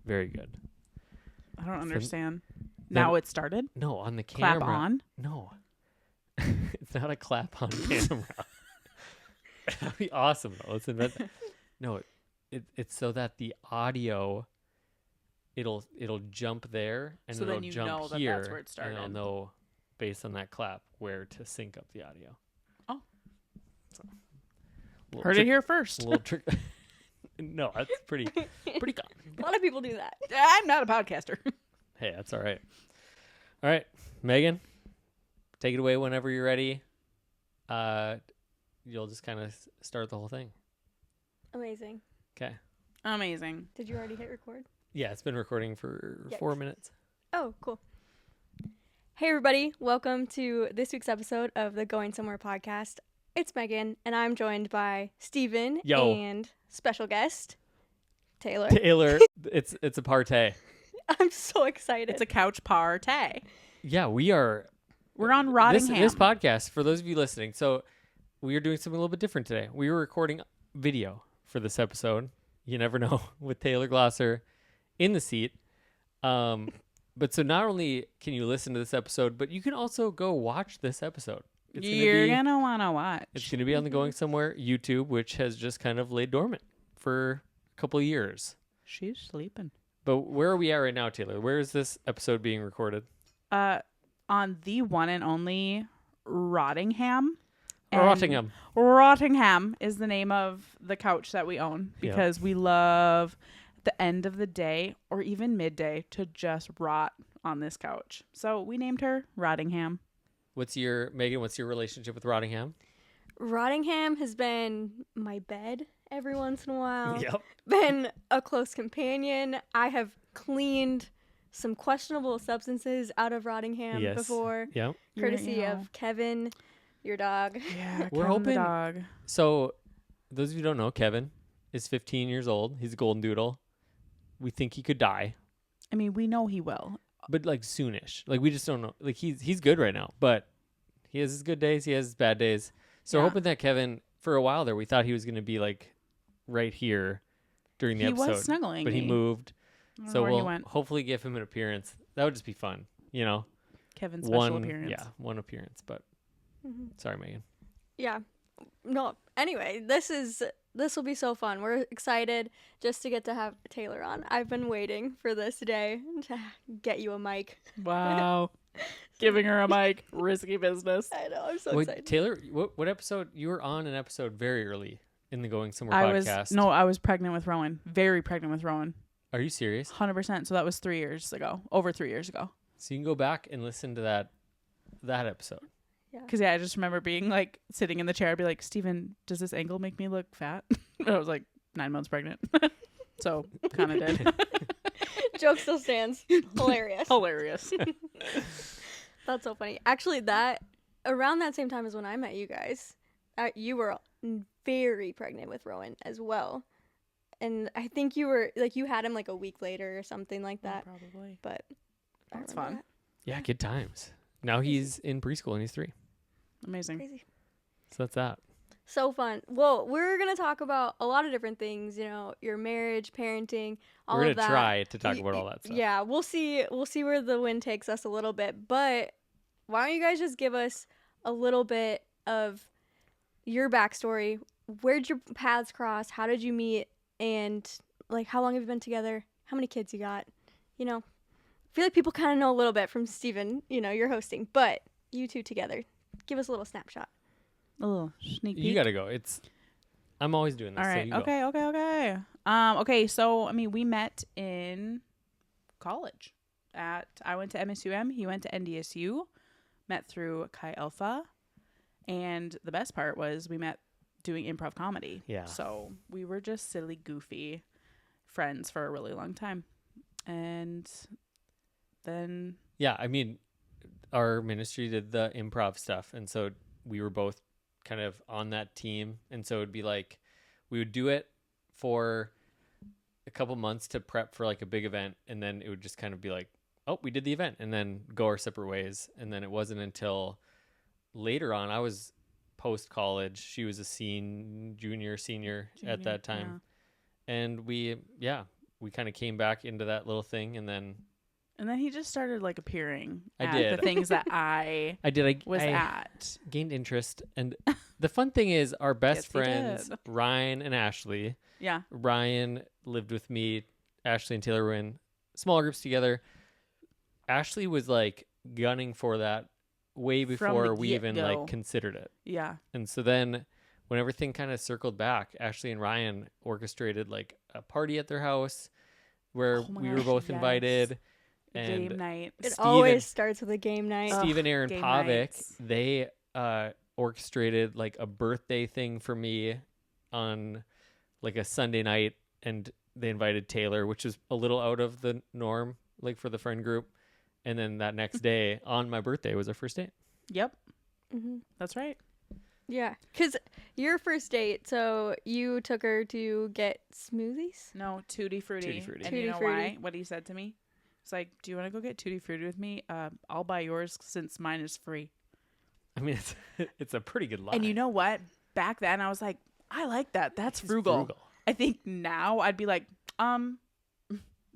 Very good. I don't understand. Now it started? No, on the camera. Clap on? No. It's not a clap on camera. That'd be awesome though. Let's invent that. No, it's so that the audio it'll jump there and So it'll then you jump know that here that's where it started. and I'll know based on that clap where to sync up the audio. Oh. So, Heard it here first. A little trick. No, that's pretty common. A lot of people do that. I'm not a podcaster. Hey, that's all right. All right, Megan, take it away whenever you're ready. You'll just kind of start the whole thing. Amazing. Okay. Amazing. Did you already hit record? Yeah, it's been recording for 4 minutes. Oh, cool. Hey, everybody. Welcome to this week's episode of the Going Somewhere podcast. It's Megan, and I'm joined by Steven and special guest, Taylor. Taylor, it's a Par-Tay. I'm so excited. It's a couch Par-Tay. Yeah, we're on Rottingham. This podcast, for those of you listening, so we are doing something a little bit different today. We were recording video for this episode. You never know, with Taylor Glosser in the seat. But so not only can you listen to this episode, but you can also go watch this episode. You're gonna want to watch. It's going to be on the Going Somewhere YouTube, which has just kind of laid dormant for a couple of years. She's sleeping. But where are we at right now, Taylor? Where is this episode being recorded? On the one and only Rottingham. Rottingham. Rottingham is the name of the couch that we own because we love the end of the day or even midday to just rot on this couch. So we named her Rottingham. Megan, what's your relationship with Rottingham? Rottingham has been my bed every once in a while. Yep. Been a close companion. I have cleaned some questionable substances out of Rottingham before. Yep. Courtesy of Kevin, your dog. Yeah, we're Kevin hoping. The dog. So, those of you who don't know, Kevin is 15 years old. He's a golden doodle. We think he could die. I mean, we know he will. But like soonish. Like we just don't know. Like he's good right now, but he has his good days, he has his bad days. So hoping that Kevin, for a while there, we thought he was going to be like right here during the episode. He was snuggling but he moved. So we'll hopefully give him an appearance. That would just be fun, you know. Kevin's special appearance. Yeah, one appearance. But sorry, Megan. Yeah. No. Anyway, this will be so fun. We're excited just to get to have Taylor on. I've been waiting for this day to get you a mic. Wow. Giving her a mic. Risky business. I know. I'm so excited. Taylor, what episode? You were on an episode very early in the Going Somewhere podcast. I was pregnant with Rowan. Very pregnant with Rowan. Are you serious? 100%. So that was 3 years ago. Over 3 years ago. So you can go back and listen to that episode. Yeah. Because I just remember being like sitting in the chair. I'd be like, Steven, does this angle make me look fat? And I was like 9 months pregnant. So kind of did. Joke still stands. Hilarious. Hilarious. That's so funny. Actually, around that same time as when I met you guys, you were very pregnant with Rowan as well. And I think you were like, you had him like a week later or something like that. Probably. But that's fun. That. Yeah, good times. Now he's in preschool and he's 3. Amazing. Crazy. So that's that. So fun. Well, we're going to talk about a lot of different things, you know, your marriage, parenting, all we're of that. We're going to try to talk about all that stuff. Yeah, we'll see where the wind takes us a little bit. But why don't you guys just give us a little bit of your backstory? Where'd your paths cross? How did you meet? And like, how long have you been together? How many kids you got? You know, I feel like people kind of know a little bit from Steven, you know, you're hosting, but you two together, give us a little snapshot. A little sneak peek. You got to go. I'm always doing this. All right. So Okay. Okay. So, I mean, we met in college I went to MSUM. He went to NDSU, met through Chi Alpha. And the best part was we met doing improv comedy. Yeah. So we were just silly, goofy friends for a really long time. And then... Yeah, I mean, our ministry did the improv stuff. And so we were both kind of on that team. And so it'd be like, we would do it for a couple months to prep for like a big event. And then it would just kind of be like, oh, we did the event and then go our separate ways. And then it wasn't until later on, I was post-college. She was a senior at that time. Yeah. And we we kind of came back into that little thing, and then he just started like appearing I at did. the things that I was I at. gained interest. And the fun thing is our best Yes, he friends, did. Ryan and Ashley. Yeah. Ryan lived with me. Ashley and Taylor were in small groups together. Ashley was like gunning for that way before we even get-go. like considered it. Yeah. And so then when everything kind of circled back, Ashley and Ryan orchestrated like a party at their house where Oh my we were gosh, both yes. invited. And Game night. It Steven- always starts with a game night. Ugh, Steve and Aaron game Pavic, nights. they orchestrated like a birthday thing for me on like a Sunday night, and they invited Taylor, which is a little out of the norm, like for the friend group. And then that next day on my birthday was our first date. Yep. Mm-hmm. That's right. Yeah, because your first date, so you took her to get smoothies? No, Tutti Frutti. Tutti Frutti. And you Tutti know Frutti. why? What he said to me? It's like, do you want to go get Tutti Frutti with me? I'll buy yours since mine is free. I mean, it's a pretty good line. And you know what? Back then, I was like, I like that. That's It's frugal. I think now I'd be like,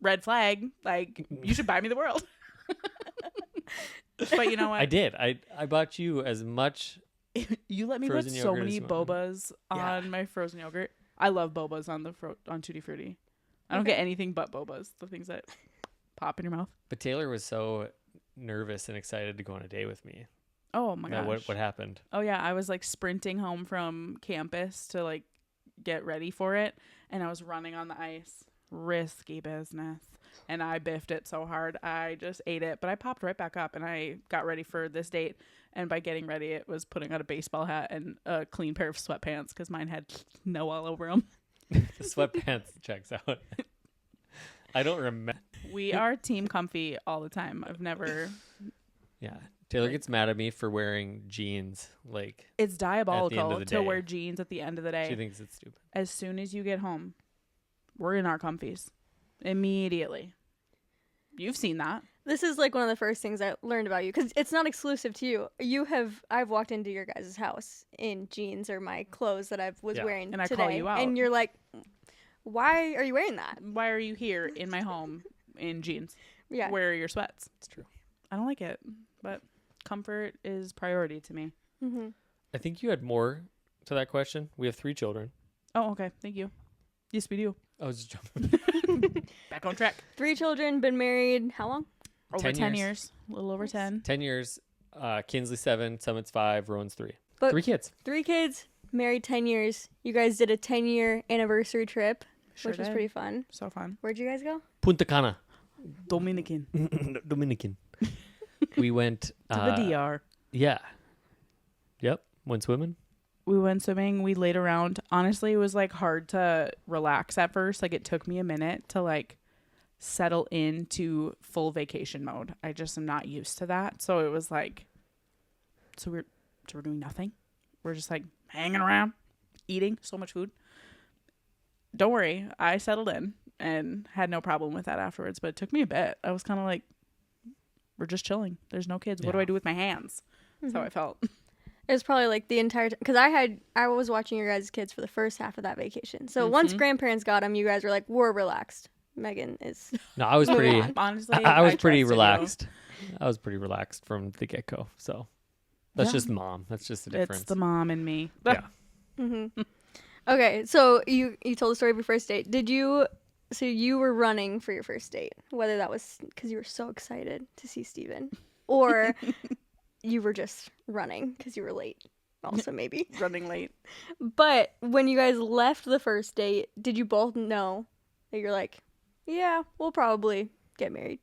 red flag. Like, you should buy me the world. But you know what? I did. I bought you as much. You let me put Frozen so yogurt many as well. bobas Yeah. on my frozen yogurt. I love bobas on the on Tutti Frutti. I don't Okay. get anything but bobas. The things that pop in your mouth. But Taylor was so nervous and excited to go on a date with me. Oh my Now, gosh. what happened? Oh yeah, I was like sprinting home from campus to like get ready for it, and I was running on the ice. Risky business. And I biffed it so hard. I just ate it, but I popped right back up and I got ready for this date. And by getting ready, it was putting on a baseball hat and a clean pair of sweatpants because mine had snow all over them. The sweatpants checks out. I don't remember. We are team comfy all the time. I've never. Yeah. Taylor gets mad at me for wearing jeans. Like, It's diabolical the to day. wear jeans at the end of the day. she thinks it's stupid. As soon as you get home, we're in our comfies immediately. You've seen that. This is like one of the first things I learned about you, because it's not exclusive to you. I've walked into your guys' house in jeans or my clothes that I was Yeah. wearing And I today, call you out. and you're like, why are you wearing that? Why are you here in my home in jeans? Yeah. Where are your sweats? It's true. I don't like it, but comfort is priority to me. Mm-hmm. I think you had more to that question. We have 3 children. Oh, okay. Thank you. Yes, we do. I was just jumping. Back on track. 3 children, been married how long? Over 10 10 years. years. A little over 10. 10 years. Kinsley 7, Summit's 5, Rowan's 3. But 3 kids. 3 kids, married 10 years. You guys did a 10-year anniversary trip, Sure which was did. pretty fun. So fun. Where'd you guys go? Punta Cana. Dominican. Dominican. We went To the DR. Yeah. Yep. Went swimming. We went swimming. We laid around. Honestly, it was like hard to relax at first. Like it took me a minute to like settle into full vacation mode. I just am not used to that. So it was like, we're doing nothing. We're just like hanging around, eating so much food. Don't worry. I settled in and had no problem with that afterwards, but it took me a bit. I was kind of like, we're just chilling. There's no kids. What do Yeah. I do with my hands? That's how I felt. It was probably like the entire time, because I was watching your guys' kids for the first half of that vacation. So once grandparents got them, you guys were like, we're relaxed. Megan is. No, I was pretty. Honestly, I was pretty trusted you. relaxed. I was pretty relaxed from the get go. So that's Yeah. just mom. That's just the difference. It's the mom and me. Yeah. Mm-hmm. Okay, so you told the story of your first date. So you were running for your first date, whether that was because you were so excited to see Steven, or you were just running because you were late, also maybe. Running late. But when you guys left the first date, did you both know that you're like, yeah, we'll probably get married?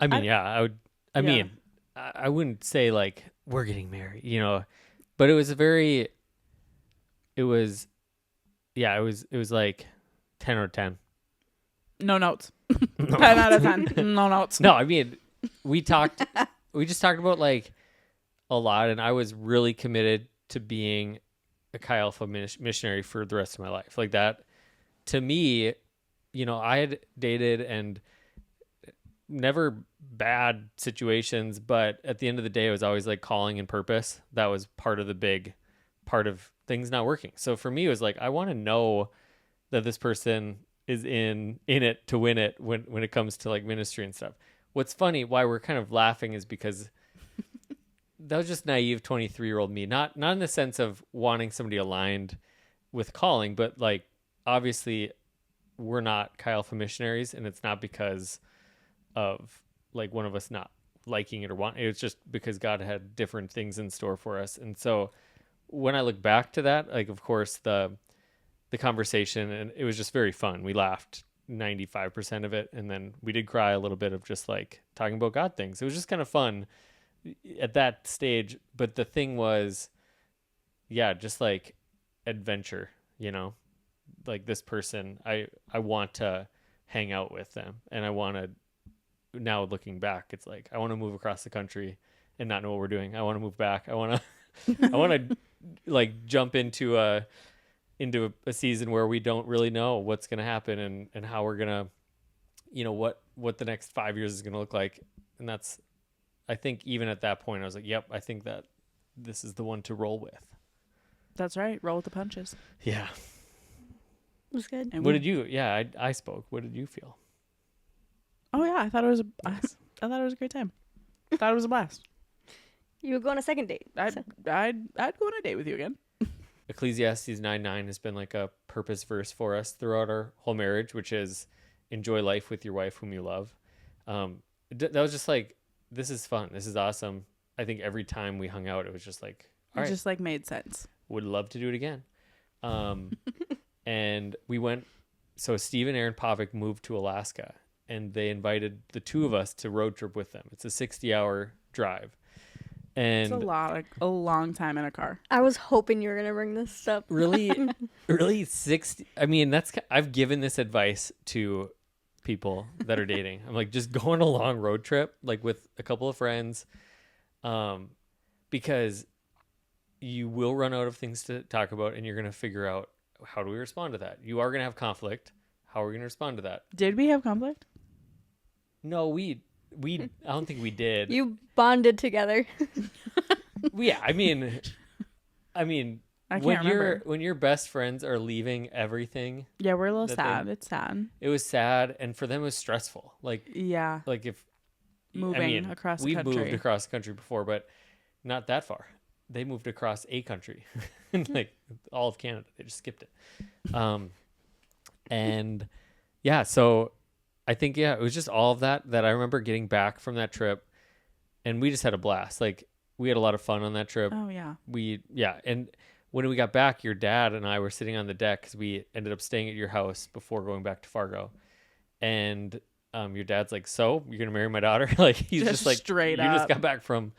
I mean, yeah, I would. I Yeah. mean, I wouldn't say like we're getting married, you know, but it was a very. It was, yeah, it was like 10 out of 10. No notes. No. 10 out of 10. No notes. No, I mean, we just talked about like a lot, and I was really committed to being a Chi Alpha missionary for the rest of my life. Like that, to me, you know, I had dated and never bad situations, but at the end of the day, it was always like calling and purpose. That was part of the big part of things not working. So for me, it was like, I want to know that this person is in it to win it when it comes to like ministry and stuff. What's funny, why we're kind of laughing, is because that was just naive 23-year-old me. Not in the sense of wanting somebody aligned with calling, but like obviously we're not Chi Alpha missionaries, and it's not because of like one of us not liking it or wanting it. It's just because God had different things in store for us. And so when I look back to that, like of course the conversation, and it was just very fun. We laughed 95% of it, and then we did cry a little bit of just like talking about God things. It was just kind of fun at that stage. But the thing was, yeah, just like adventure, like this person, I want to hang out with them, and I want to, now looking back, it's like I want to move across the country and not know what we're doing. I want to move back. I want to like jump into a season where we don't really know what's going to happen and how we're going to, what the next 5 years is going to look like. And that's, I think even at that point I was like, yep, I think that this is the one to roll with. That's right. Roll with the punches. Yeah. It was good. And What did you, I spoke. What did you feel? Oh yeah, I thought it was I thought it was a great time. Thought it was a blast. You would go on a second date. I'd go on a date with you again. Ecclesiastes 9:9 has been like a purpose verse for us throughout our whole marriage, which is enjoy life with your wife whom you love. That was just like, this is fun. This is awesome. I think every time we hung out, it was just like, all right, Just like made sense. would love to do it again. And we went, so Steve and Aaron Pavic moved to Alaska, and they invited the two of us to road trip with them. It's a 60-hour drive. And It's a long time in a car. I was hoping you were gonna bring this up. really 60, I mean, I've given this advice to people that are dating. I'm like, just go on a long road trip, like with a couple of friends, because you will run out of things to talk about, and you're going to figure out, how do we respond to that? You are going to have conflict. How are we going to respond to that? Did we have conflict? No, I don't think we did. You bonded together. Yeah, I mean, I can't when remember. when your best friends are leaving everything, Yeah, we're a little that sad. they- It's sad. it was sad, and for them it was stressful. Like Yeah. if Moving across the we've country. moved across the country before, but not that far. They moved across a country, like all of Canada. They just skipped it. And yeah, so I think, it was just all of that I remember getting back from that trip, and we just had a blast. Like we had a lot of fun on that trip. Oh yeah. And when we got back, your dad and I were sitting on the deck because we ended up staying at your house before going back to Fargo. And your dad's like, so you're going to marry my daughter? Like, he's just like, straight you up. just got back from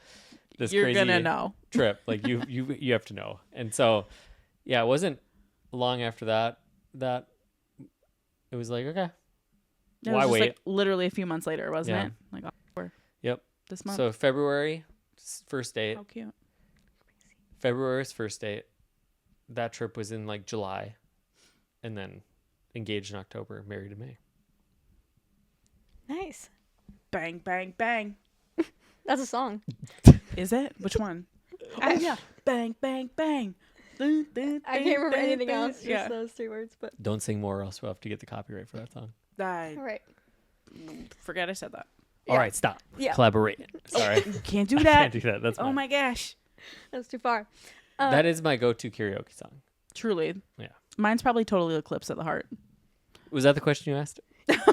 this You're crazy gonna know. trip. Like you have to know. And so, yeah, it wasn't long after that it was like, okay, It was why just wait? like literally a few months later, wasn't Yeah. it? Like October Yep. this month. So February, first date. How cute. February's first date. That trip was in like July, and then engaged in October, married in May. Nice. Bang, bang, bang. That's a song. Is it? Which one? Yeah. Bang, bang, bang. I can't remember anything else. Just Yeah. those three words. But Don't sing more, or else we'll have to get the copyright for that song. I all right. forget I said that. All Yeah. right, stop. Yeah. Collaborate. Sorry. Can't do I that. can't do that. That's Oh mine. my gosh. That's too far. That is my go-to karaoke song. Truly. Yeah. Mine's probably Totally Eclipse at the Heart. Was that the question you asked?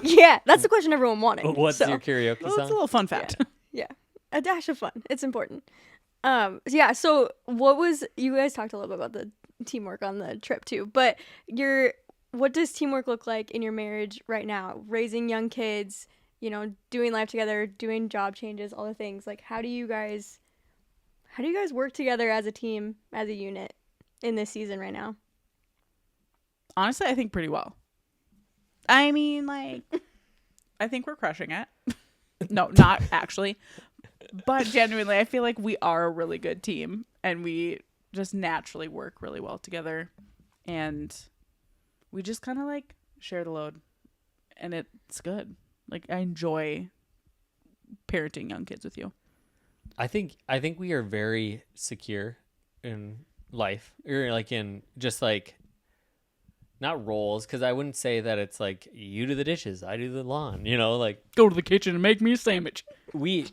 Yeah, that's the question everyone wanted. What's so, your karaoke Well, it's a song? little fun fact. Yeah, a dash of fun. It's important. Yeah. So, what was you guys talked a little bit about the teamwork on the trip too? But what does teamwork look like in your marriage right now? Raising young kids, doing life together, doing job changes, all the things. Like, how do you guys work together as a team, as a unit in this season right now? Honestly, I think pretty well. I mean, like, I think we're crushing it. No, not actually. But genuinely, I feel like we are a really good team, and we just naturally work really well together. And we just kind of like share the load, and it's good. Like, I enjoy parenting young kids with you. I think we are very secure in life, or like in just like not roles, because I wouldn't say that it's like you do the dishes, I do the lawn, you know, like Go to the kitchen and make me a sandwich. we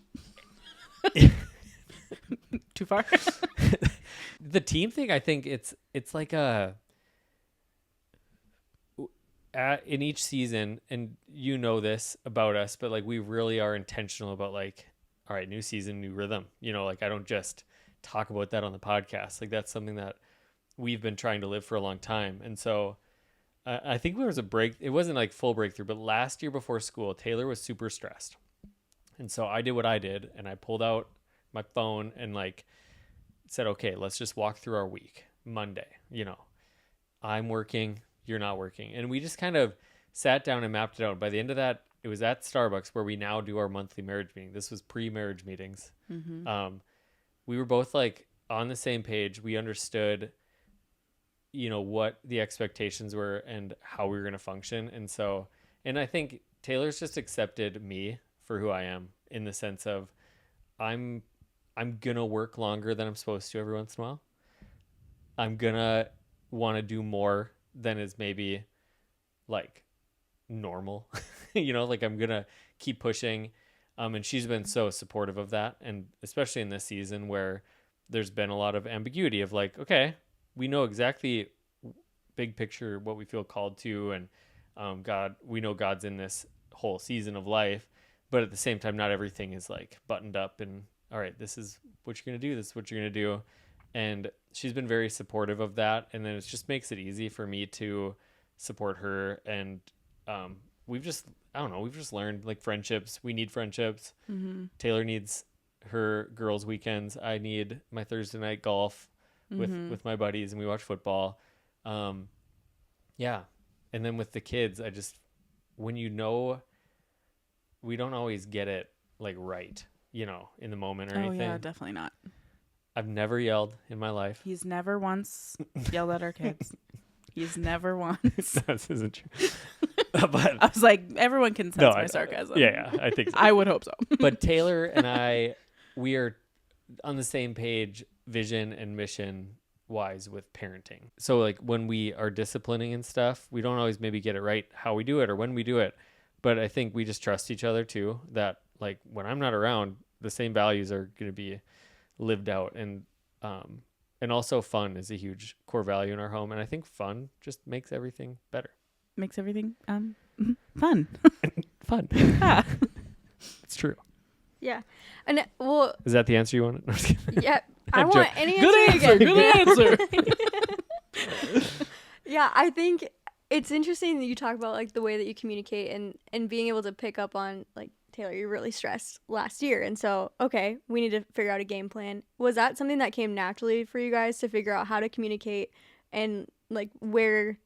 Too far? the team thing, I think it's like in each season, and you know this about us, but like we really are intentional about like, all right, new season, new rhythm, you know, like I don't just talk about that on the podcast. Like that's something that we've been trying to live for a long time. And so I think there was a break. It wasn't like full breakthrough, but last year before school, Taylor was super stressed. And so I did what I did, and I pulled out my phone and like said, okay, let's just walk through our week. Monday, you know, I'm working, you're not working. And we just kind of sat down and mapped it out. By the end of that, it was at Starbucks where we now do our monthly marriage meeting. This was pre-marriage meetings. Mm-hmm. We were both like on the same page. We understood, you know, what the expectations were and how we were going to function. And so, and I think Taylor's just accepted me for who I am, in the sense of I'm going to work longer than I'm supposed to every once in a while. I'm going to want to do more than is maybe like normal, you know, like I'm going to keep pushing. And she's been so supportive of that. And especially in this season where there's been a lot of ambiguity of like, okay, we know exactly big picture what we feel called to, and God, we know God's in this whole season of life, but at the same time, not everything is like buttoned up and all right, this is what you're going to do, this is what you're going to do. And she's been very supportive of that, and then it just makes it easy for me to support her. And we've just learned like friendships. We need friendships. Mm-hmm. Taylor needs her girls' weekends. I need my Thursday night golf with my buddies, and we watch football. Yeah. And then with the kids, I just, when you know, we don't always get it like right, you know, in the moment or anything. Yeah, definitely not. I've never yelled in my life. He's never once yelled at our kids. He's never once. This isn't true. But I was like, everyone can sense my sarcasm. Yeah, I think so. I would hope so. But Taylor and I, we are on the same page, vision and mission wise, with parenting. So like when we are disciplining and stuff, we don't always maybe get it right how we do it or when we do it. But I think we just trust each other too, that like when I'm not around, the same values are going to be lived out. And also fun is a huge core value in our home. And I think fun just makes everything better. Makes everything fun. Fun. Yeah. It's true. Yeah. And well, is that the answer you wanted? No, just kidding. yeah, I want any answer. Good answer. Yeah, I think it's interesting that you talk about like the way that you communicate and being able to pick up on like, Taylor, you're really stressed last year. And so, okay, we need to figure out a game plan. Was that something that came naturally for you guys to figure out how to communicate and like where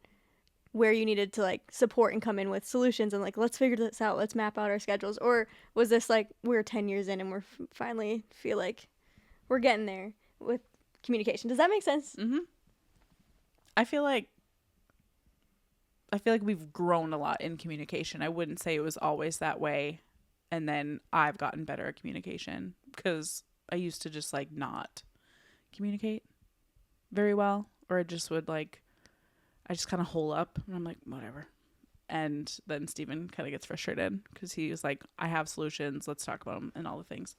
you needed to like support and come in with solutions and like, let's figure this out, let's map out our schedules? Or was this like, we're 10 years in and we're finally feel like we're getting there with communication? Does that make sense? Mm-hmm. I feel like we've grown a lot in communication. I wouldn't say it was always that way. And then I've gotten better at communication because I used to just like not communicate very well, or I just would like, I just kind of hole up and I'm like, whatever. And then Steven kind of gets frustrated because he was like, I have solutions. Let's talk about them and all the things.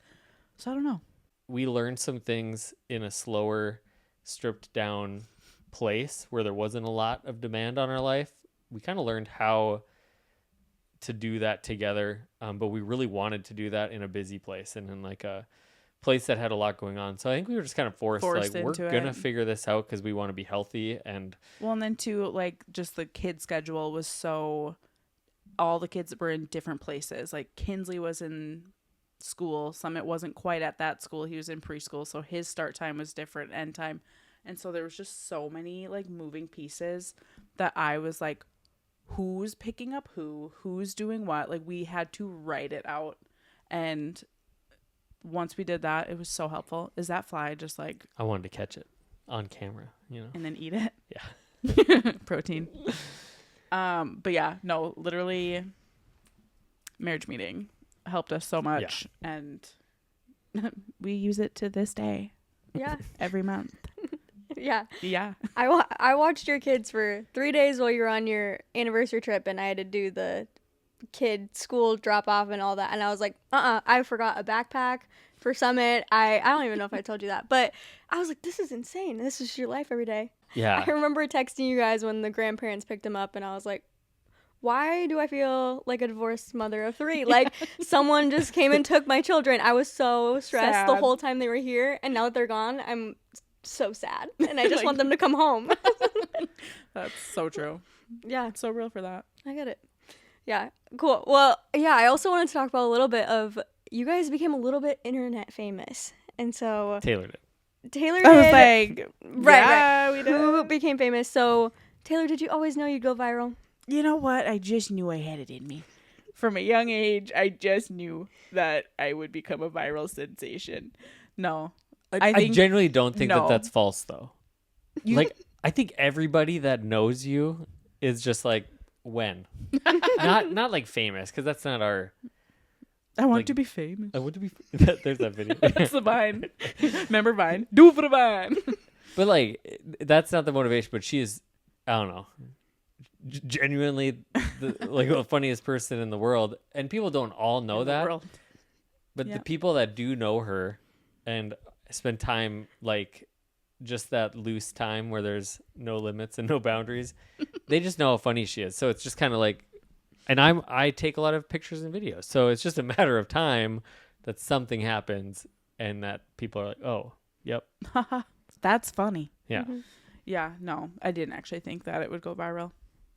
So I don't know. We learned some things in a slower, stripped down place where there wasn't a lot of demand on our life. We kind of learned how to do that together. But we really wanted to do that in a busy place and in like a place that had a lot going on. So I think we were just kind of forced like, we're going to figure this out because we want to be healthy. And then too, like just the kid schedule was so, all the kids were in different places. Like Kinsley was in school. Summit wasn't quite at that school. He was in preschool. So his start time was different, end time. And so there was just so many like moving pieces that I was like, who's picking up who's doing what? Like we had to write it out. And once we did that, it was so helpful. Is that fly just like, I wanted to catch it on camera, you know, and then eat it? Yeah. Protein. But yeah, no, literally marriage meeting helped us so much. Yeah. And we use it to this day. Yeah. Every month. Yeah. Yeah. I watched your kids for 3 days while you were on your anniversary trip, and I had to do the kid school drop off and all that. And I was like, I forgot a backpack for Summit. I don't even know if I told you that, but I was like, this is insane. This is your life every day. Yeah. I remember texting you guys when the grandparents picked him up, and I was like, why do I feel like a divorced mother of 3? Like, someone just came and took my children. I was so stressed the Sad. whole time they were here, and now that they're gone, I'm so sad, and I just want them to come home. That's so true. Yeah, So real for that. I get it. Yeah, cool. Well, yeah, I also wanted to talk about a little bit of, you guys became a little bit internet famous, and so Taylor did. Taylor I was did. like, Right, yeah, we Who did. became famous? So, Taylor, did you always know you'd go viral? You know what? I just knew I had it in me. From a young age, I just knew that I would become a viral sensation. No. I think genuinely don't think no. that that's false, though. Like, I think everybody that knows you is just like, when? not like famous, because that's not our... I want like- to be famous. I want to be... There's that video. That's the Vine. Remember Vine? Do it for the Vine. But, like, that's not the motivation, but she is, I don't know, genuinely the funniest person in the world. And people don't all know that. But Yeah. the people that do know her and spend time, like, just that loose time where there's no limits and no boundaries, they just know how funny she is. So it's just kind of like, and I take a lot of pictures and videos. So it's just a matter of time that something happens and that people are like, oh, yep. That's funny. Yeah. Mm-hmm. Yeah, no, I didn't actually think that it would go viral.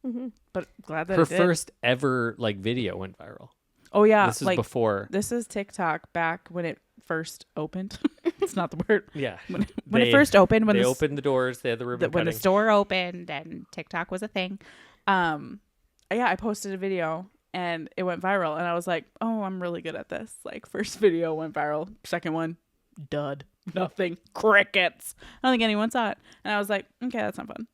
Mm-hmm. But glad that Her it did. first ever, like, video went viral. Oh, yeah. This is like, before. This is TikTok back when it first opened. It's not the word. Yeah. When it first opened. When they the, opened the doors. They had the ribbon when the cutting. store opened and TikTok was a thing. Yeah, I posted a video and it went viral. And I was like, oh, I'm really good at this. Like, first video went viral. Second one, dud. Nothing. Crickets. I don't think anyone saw it. And I was like, okay, that's not fun.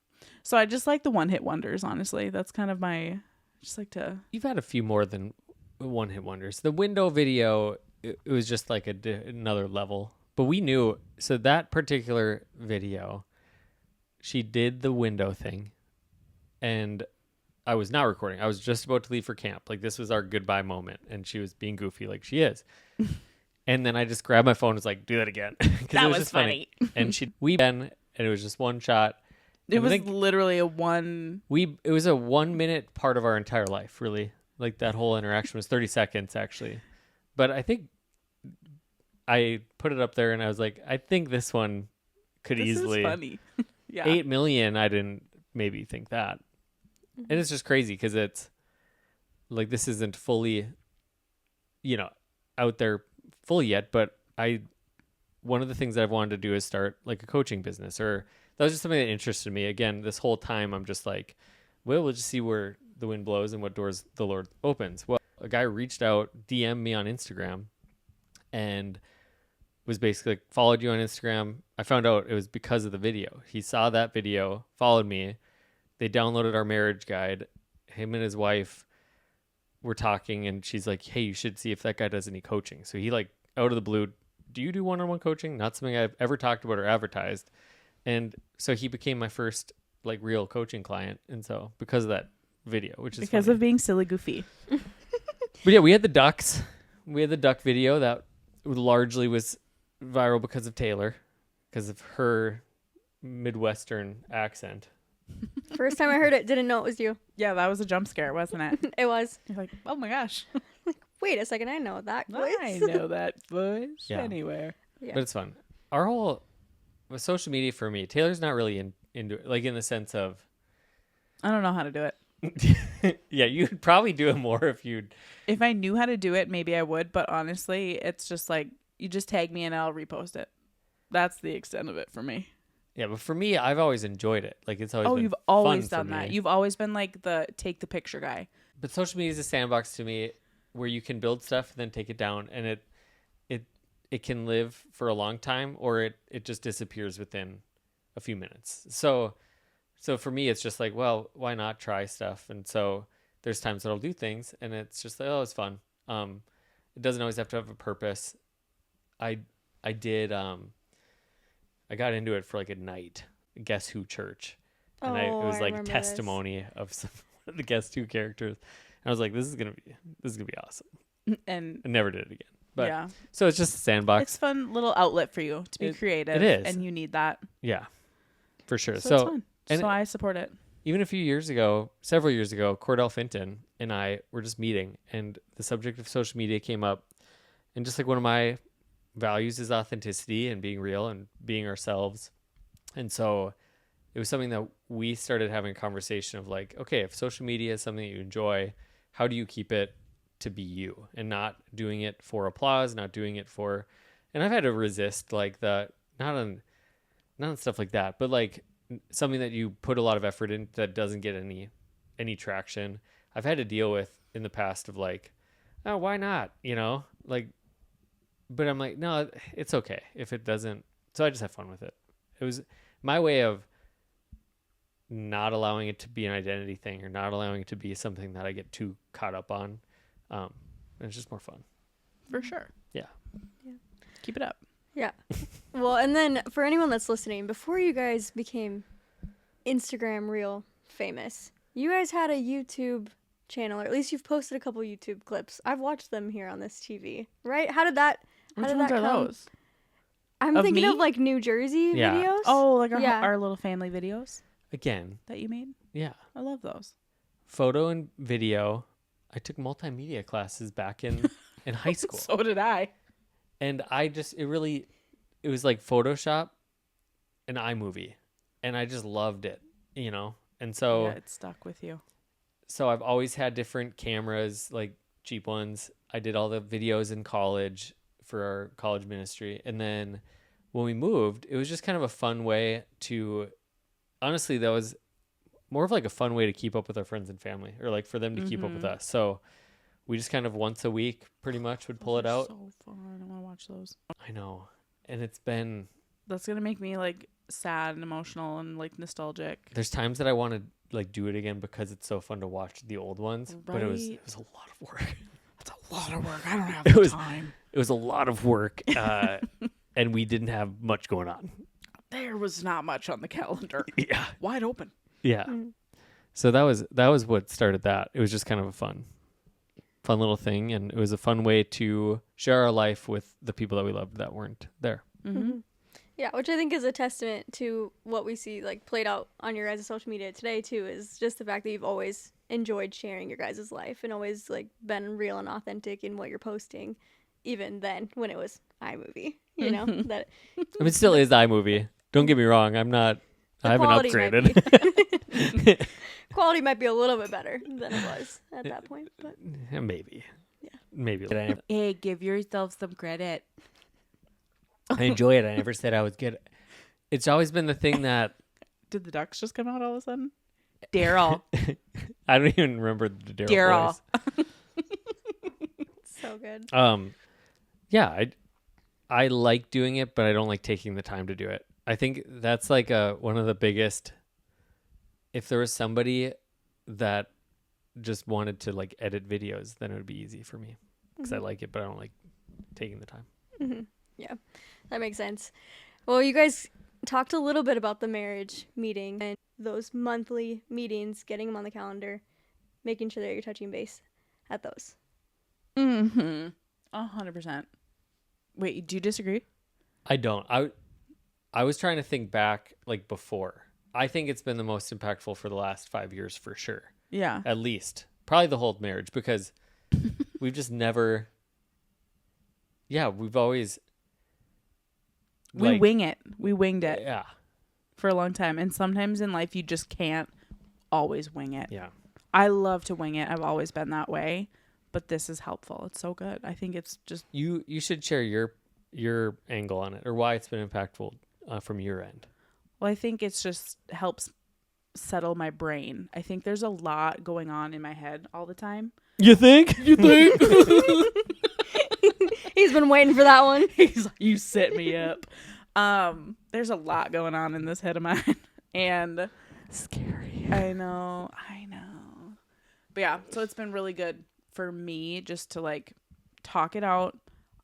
So I just like the one-hit wonders, honestly. That's kind of my... Just like to... You've had a few more than one-hit wonders. The window video, it was just like another level. But we knew... So that particular video, she did the window thing. And I was not recording. I was just about to leave for camp. Like, this was our goodbye moment. And she was being goofy like she is. And then I just grabbed my phone and was like, do that again. That it was just funny. And and it was just one shot. It And I was think literally a one... it was a 1 minute part of our entire life, really. Like, that whole interaction was 30 seconds, actually. But I think I put it up there and I was like, I think this one could This easily... is funny. Yeah. 8 million, I didn't maybe think that. And it's just crazy because it's like, this isn't fully, out there fully yet, but one of the things that I've wanted to do is start like a coaching business, or that was just something that interested me. Again, this whole time I'm just like, well, we'll just see where the wind blows and what doors the Lord opens. Well, a guy reached out, DM'd me on Instagram, and was basically like, followed you on Instagram. I found out it was because of the video. He saw that video, followed me. They downloaded our marriage guide. Him and his wife were talking, and she's like, hey, you should see if that guy does any coaching. So he, like, out of the blue, do you do one-on-one coaching? Not something I've ever talked about or advertised. And so he became my first, like, real coaching client. And so because of that video, which is Because funny. of being silly goofy. But yeah, we had the ducks. We had the duck video that largely was viral because of Taylor, because of her Midwestern accent. First time I heard it, didn't know it was you. Yeah, that was a jump scare, wasn't it? It was. You're like, oh my gosh. Wait a second, I know that voice. I know that voice Yeah. anywhere. Yeah. But it's fun. Our whole with social media for me, Taylor's not really into it, like in the sense of, I don't know how to do it. yeah, you'd probably do it more if you'd. If I knew how to do it, maybe I would. But honestly, it's just like, you just tag me and I'll repost it. That's the extent of it for me. Yeah, but for me, I've always enjoyed it. Like, it's always been You've always fun for done that. me. You've always been like the take the picture guy. But social media is a sandbox to me where you can build stuff and then take it down, and it can live for a long time, or it just disappears within a few minutes. So for me, it's just like, well, why not try stuff? And so there's times that I'll do things, and it's just like, oh, it's fun. It doesn't always have to have a purpose. I got into it for like a night. Guess Who Church, and Oh, it was I like remember testimony of some of the Guess Who characters. And I was like, this is gonna be awesome. And I never did it again. But yeah, so it's just a sandbox. it's a fun little outlet for you to be creative. It is, and you need that. Yeah, for sure. So it's fun. and So I support it. even several years ago, Cordell Finton and I were just meeting, and the subject of social media came up. And just like one of my values is authenticity and being real and being ourselves. And so it was something that we started having a conversation of like, okay, if social media is something that you enjoy, how do you keep it to be you and not doing it for applause, not doing it for, and I've had to resist like not on stuff like that, but like something that you put a lot of effort in that doesn't get any traction. I've had to deal with in the past of like, oh, why not? Like, but I'm like, no, it's okay if it doesn't. So I just have fun with it. It was my way of not allowing it to be an identity thing or not allowing it to be something that I get too caught up on. And it's just more fun. For sure. Yeah. Keep it up. Yeah. Well, and then for anyone that's listening, before you guys became Instagram reel famous, you guys had a YouTube channel, or at least you've posted a couple YouTube clips. I've watched them here on this TV, right? How did that Which ones are come? those? I'm Of thinking me? of like New Jersey Yeah. videos. Oh, like Yeah. our little family videos Again, that you made? yeah. I love those. Photo and video. I took multimedia classes back in high school. So did I. And it was like Photoshop and iMovie. And I just loved it, And so Yeah, it stuck with you. so I've always had different cameras, like cheap ones. I did all the videos in college for our college ministry. And then when we moved, it was just kind of a fun way to, honestly, that was more of like a fun way to keep up with our friends and family, or like for them to keep up with us. So we just kind of once a week pretty much would pull it out. So fun. I want to watch those. I know. And it's been, That's going to make me like sad and emotional and like nostalgic. there's times that I want to like do it again because it's so fun to watch the old ones, but it was Right. a lot of work. That's a lot of work. I don't have It the was- time. It was a lot of work, and we didn't have much going on. There was not much on the calendar. Yeah. Wide open. Yeah. So that was what started that. It was just kind of a fun little thing, and it was a fun way to share our life with the people that we loved that weren't there. Mm-hmm. Yeah, which I think is a testament to what we see like played out on your guys' social media today too, is just the fact that you've always enjoyed sharing your guys' life and always like been real and authentic in what you're posting, even then when it was iMovie, that I mean, it still is iMovie. Don't get me wrong. I haven't quality might upgraded. quality might be a little bit better than it was at that point, but Maybe. Yeah. Maybe. Hey, give yourself some credit. I enjoy it. I never said I was good. It's always been the thing that Did the ducks just come out all of a sudden? Daryl. I don't even remember the Daryl voice. so good. Yeah, I like doing it, but I don't like taking the time to do it. I think that's like one of the biggest. If there was somebody that just wanted to like edit videos, then it would be easy for me because I like it, but I don't like taking the time. Mm-hmm. Yeah, that makes sense. Well, you guys talked a little bit about the marriage meeting and those monthly meetings, getting them on the calendar, making sure that you're touching base at those. 100%. Wait, do you disagree? I don't. I was trying to think back like before. I think it's been the most impactful for the last 5 years for sure. Yeah. At least. Probably the whole marriage, because we've just never. Yeah, we've always. We wing it. We winged it Yeah. for a long time. And sometimes in life, you just can't always wing it. Yeah. I love to wing it. I've always been that way. But this is helpful. It's so good. I think it's just. You should share your angle on it, or why it's been impactful from your end. Well, I think it's just helps settle my brain. I think there's a lot going on in my head all the time. You think? You think? He's been waiting for that one. He's like, you set me up. There's a lot going on in this head of mine. And Scary. I know. But yeah, so it's been really good for me just to like talk it out.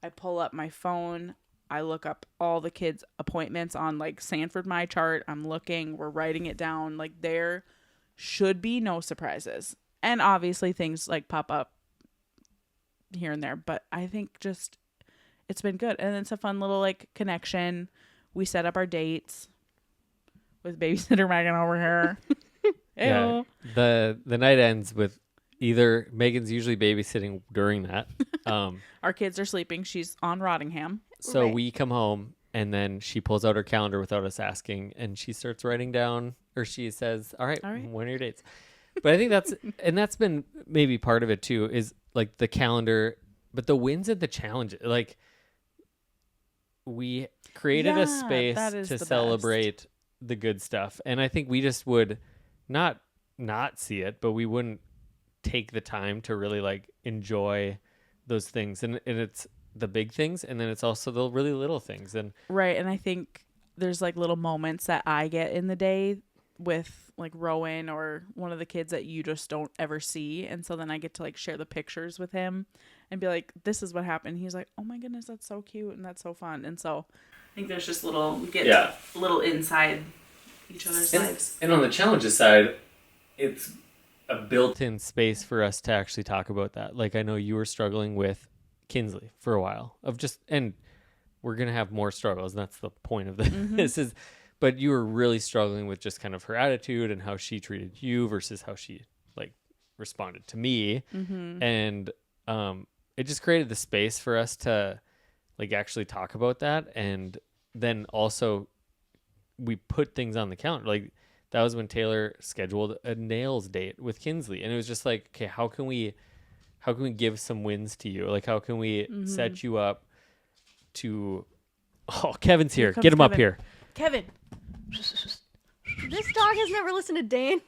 I pull up my phone I look up all the kids' appointments on like Sanford My Chart. I'm looking, we're writing it down. Like there should be no surprises. And obviously things like pop up here and there, but I think just it's been good. And it's a fun little like connection. We set up our dates with babysitter Megan over here. Yeah. Ew. The night ends with either Megan's usually babysitting during that. Our kids are sleeping. She's on Rottingham. So Right. we come home and then she pulls out her calendar without us asking and she starts writing down, or she says, all right. When are your dates? But I think that's been maybe part of it too, is like the calendar, but the wins and the challenges. Like we created a space to celebrate the good stuff. And I think we just would not see it, but we wouldn't take the time to really like enjoy those things. And it's the big things, and then it's also the really little things. And Right. And I think there's like little moments that I get in the day with like Rowan or one of the kids that you just don't ever see. And so then I get to like share the pictures with him and be like, this is what happened. He's like, oh my goodness, that's so cute and that's so fun. And so I think there's just little, we get a little inside each other's lives. And on the challenges side, it's a built-in space for us to actually talk about that. Like I know you were struggling with Kinsley for a while and we're going to have more struggles. And that's the point of this but you were really struggling with just kind of her attitude and how she treated you versus how she like responded to me. And it just created the space for us to like actually talk about that. And then also we put things on the calendar. Like that was when Taylor scheduled a nails date with Kinsley. And it was just like, okay, how can we give some wins to you? Like, how can we set you up to, Kevin's here. Get him up here. Kevin. This dog has never listened to Dan.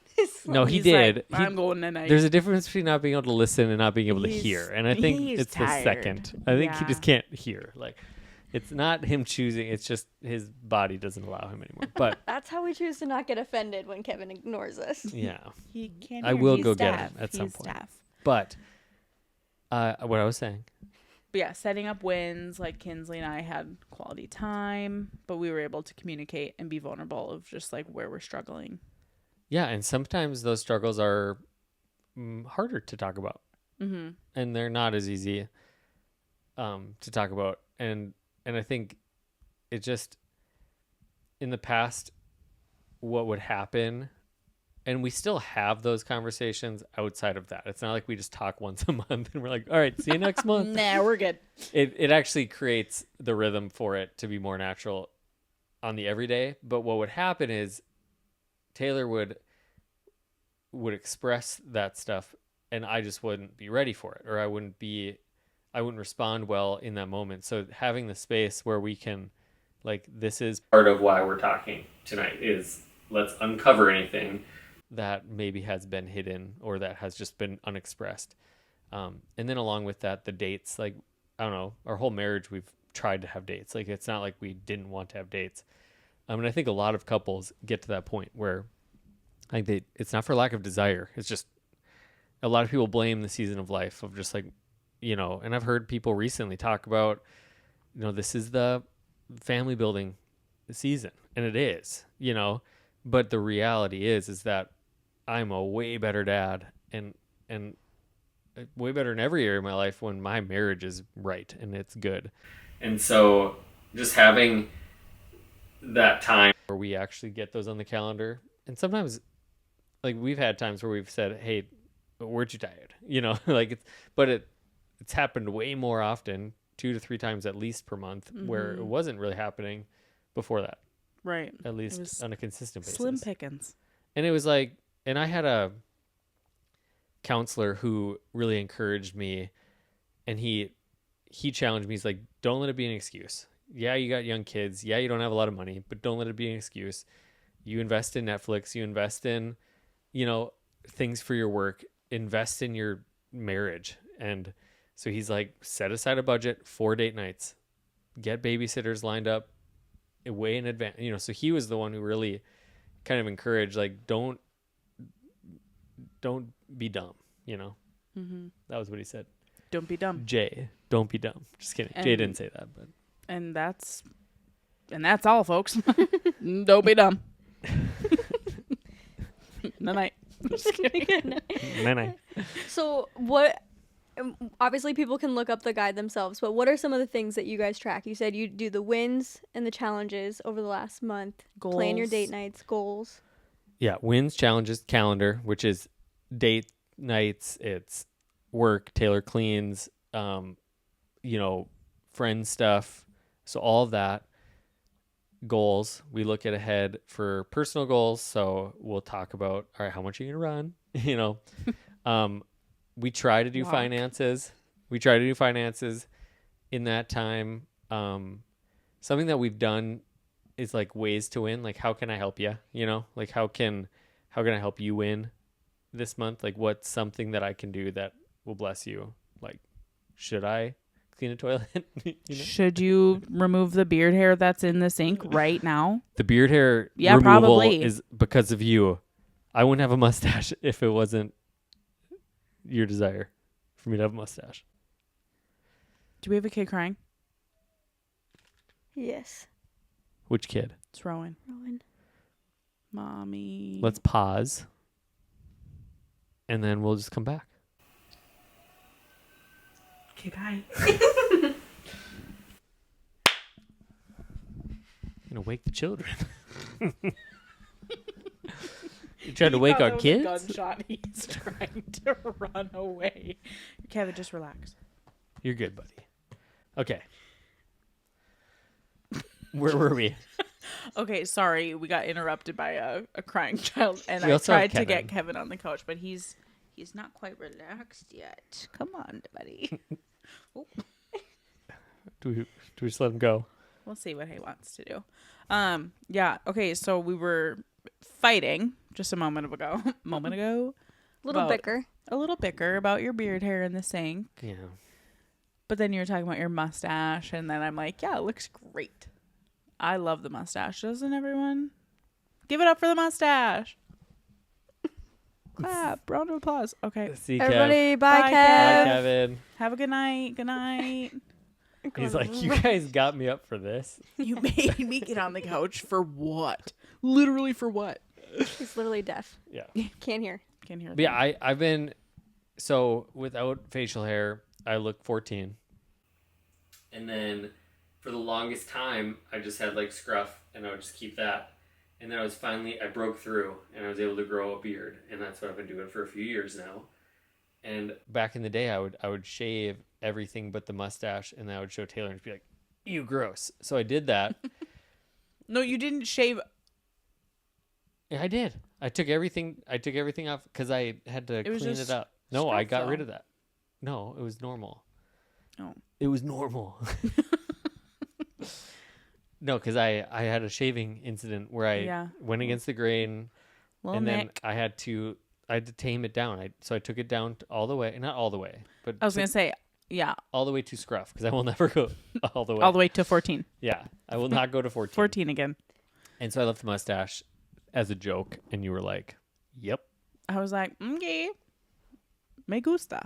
No, he He's did. like, I'm going tonight. There's a difference between not being able to listen and not being able to He's- hear. And I think he's it's tired. the second. I think he Yeah. just can't hear. Like, it's not him choosing. It's just his body doesn't allow him anymore. But That's how we choose to not get offended when Kevin ignores us. yeah. He can't I hear. will He's go get deaf. him at some He's point. deaf. But what I was saying. But yeah, setting up wins, like Kinsley and I had quality time, but we were able to communicate and be vulnerable of just like where we're struggling. Yeah, and sometimes those struggles are harder to talk about. And they're not as easy to talk about. And I think it just, in the past, what would happen, and we still have those conversations outside of that. It's not like we just talk once a month and we're like, all right, see you next month. Nah, we're good. It actually creates the rhythm for it to be more natural on the everyday. But what would happen is Taylor would express that stuff and I just wouldn't be ready for it, or I wouldn't respond well in that moment. So having the space where we can, like, this is part of why we're talking tonight, is let's uncover anything that maybe has been hidden or that has just been unexpressed. And then along with that, the dates, like, I don't know, our whole marriage, we've tried to have dates. Like, it's not like we didn't want to have dates. And I think a lot of couples get to that point where I think it's not for lack of desire. It's just a lot of people blame the season of life of just like, and I've heard people recently talk about, this is the family building season, and it is, but the reality is that I'm a way better dad and way better in every area of my life when my marriage is right and it's good. And so just having that time where we actually get those on the calendar, and sometimes like we've had times where we've said, hey, weren't you tired? Like it's happened way more often, 2 to 3 times at least per month, where it wasn't really happening before that. Right. At least on a consistent basis. Slim pickings. And it was like, and I had a counselor who really encouraged me, and he challenged me. He's like, don't let it be an excuse. Yeah, you got young kids. Yeah, you don't have a lot of money, but don't let it be an excuse. You invest in Netflix. You invest in, things for your work. Invest in your marriage. And so he's like, set aside a budget, 4 date nights, get babysitters lined up way in advance. So he was the one who really kind of encouraged, like, don't be dumb. That was what he said. Don't be dumb. Jay, don't be dumb. Just kidding. And Jay didn't say that, but And that's all, folks. Don't be dumb. Night. Just kidding. Night. So what? Obviously, people can look up the guide themselves. But what are some of the things that you guys track? You said you do the wins and the challenges over the last month. Plan your date nights, goals. Yeah, wins, challenges, calendar, which is date nights. It's work. Taylor cleans. Friend stuff. So all of that. Goals. We look at ahead for personal goals. So we'll talk about, all right, how much are you gonna run? We try to do finances. In that time. Something that we've done is like ways to win. Like, how can I help you? Like how can I help you win this month? Like, what's something that I can do that will bless you? Like, should I clean a toilet? Should you remove the beard hair that's in the sink right now? The beard hair Yeah, removal probably. is because of you. I wouldn't have a mustache if it wasn't your desire for me to have a mustache. Do we have a kid crying? Yes. Which kid? It's Rowan. Mommy. Let's pause. And then we'll just come back. Okay, bye. I'm gonna wake the children. You trying to wake our kids? Gunshot. He's trying to run away. Kevin, just relax. You're good, buddy. Okay. Where were we? Okay, sorry, we got interrupted by a crying child, and We I also have tried to get Kevin. Kevin on the couch, but he's not quite relaxed yet. Come on, buddy. Do we just let him go? We'll see what he wants to do. Yeah. Okay, so we were fighting just a moment ago. Little About- bicker. A little bicker about your beard hair in the sink. Yeah. But then you were talking about your mustache, and then I'm like, yeah, it looks great. I love the mustache. Doesn't everyone? Give it up for the mustache. Clap. Round of applause. Okay. See, Everybody, Kev. bye, Bye, Kev. Bye, Kevin. Have a good night. Good night. He's like, you guys got me up for this. You made me get on the couch for what? Literally for what? He's literally deaf. Yeah. Can't hear. Can't hear. But yeah, I've been, so without facial hair, I look 14. And then for the longest time, I just had like scruff and I would just keep that. And then I broke through and I was able to grow a beard. And that's what I've been doing for a few years now. And back in the day, I would shave everything but the mustache, and then I would show Taylor and be like, "You gross." So I did that. No, you didn't shave. Yeah, I did. I took everything off because I had to clean it up. No, I got rid of that. No, it was normal. Oh. It was normal. No, because I had a shaving incident where I went against the grain, and then I had to tame it down. So I took it down all the way, not all the way, but I was gonna say, yeah, all the way to scruff, because I will never go all the way. all the way to 14. Yeah, I will not go to 14. 14 again. And so I left the mustache as a joke, and you were like, "Yep." I was like, okay, me gusta.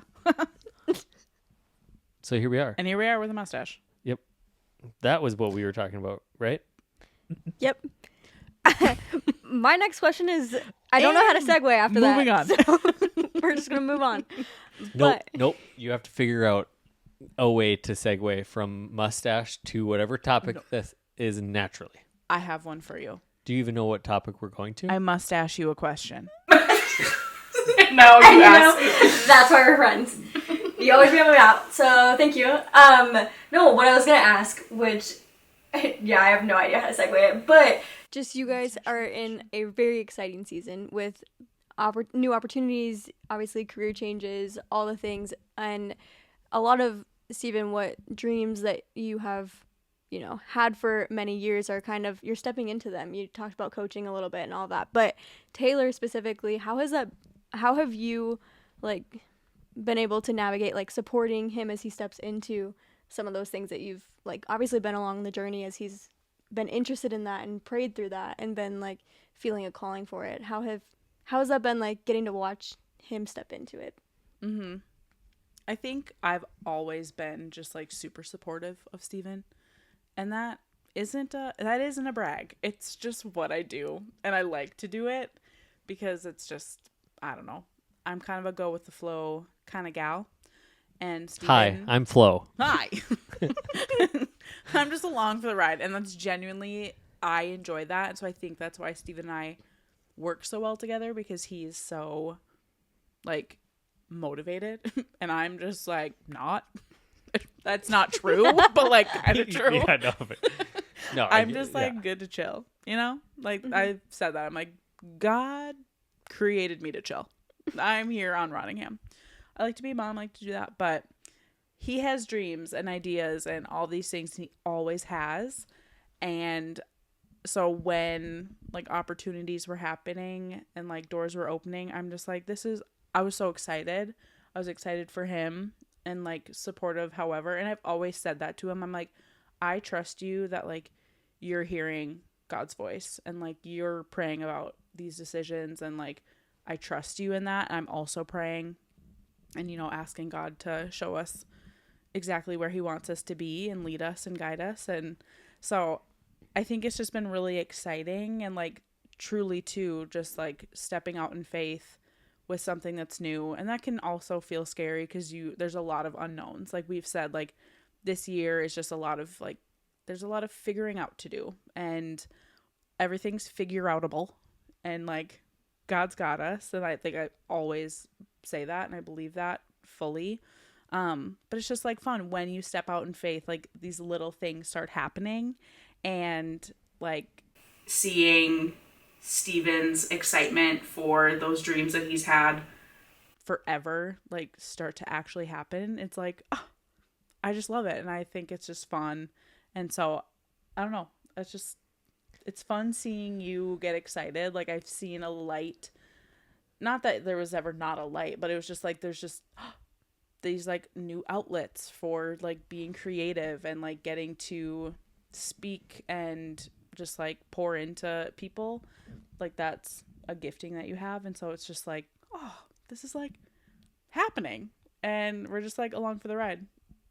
So here we are. And here we are with a mustache. Yep, that was what we were talking about, right? Yep. My next question is, I don't know how to segue after that. Moving on. So we're just going to move on. Nope. You have to figure out a way to segue from mustache to whatever topic this is naturally. I have one for you. Do you even know what topic we're going to? I must ask you a question. No, you asked. That's why we're friends. You always bail me out, so thank you. No, what I was going to ask, which, yeah, I have no idea how to segue it, but just you guys are in a very exciting season with new opportunities, obviously career changes, all the things, and a lot of, Stephen, what dreams that you have, had for many years are kind of, you're stepping into them. You talked about coaching a little bit and all that, but Taylor specifically, how have you, been able to navigate, supporting him as he steps into some of those things that you've, obviously been along the journey as he's been interested in that and prayed through that and been, feeling a calling for it? How has that been, getting to watch him step into it? Mm-hmm. I think I've always been just, super supportive of Steven. And that isn't a brag. It's just what I do, and I like to do it because it's just, I don't know. I'm kind of a go with the flow kind of gal. And Hi, Steven, I'm Flo. hi. I'm just along for the ride, and that's genuinely, I enjoy that. And so I think that's why Steven and I work so well together, because he's so like motivated and I'm just like not. That's not true, but like kind of true. Yeah, no, no, I'm just like good to chill, you know? Like I've said that. I'm like, God created me to chill. I'm here on Rottingham. I like to be a mom, I like to do that, but he has dreams and ideas and all these things he always has. And so when like opportunities were happening and like doors were opening, I'm just like, I was so excited. I was excited for him and like supportive, however. And I've always said that to him. I'm like, I trust you that like you're hearing God's voice and like you're praying about these decisions, and like I trust you in that. And I'm also praying and, you know, asking God to show us exactly where he wants us to be and lead us and guide us. And so I think it's just been really exciting, and like truly too, just like stepping out in faith with something that's new. And that can also feel scary because there's a lot of unknowns. Like we've said, like this year is just a lot of like, there's a lot of figuring out to do, and everything's figure outable, and like God's got us. And I think I always say that, and I believe that fully. But it's just like fun when you step out in faith, like these little things start happening, and like seeing Steven's excitement for those dreams that he's had forever, like start to actually happen. It's like, oh, I just love it. And I think it's just fun. And so I don't know. It's fun seeing you get excited. Like I've seen a light, not that there was ever not a light, but it was just like, there's just these like new outlets for like being creative and like getting to speak and just like pour into people. Like that's a gifting that you have. And so it's just like, oh, this is like happening, and we're just like along for the ride,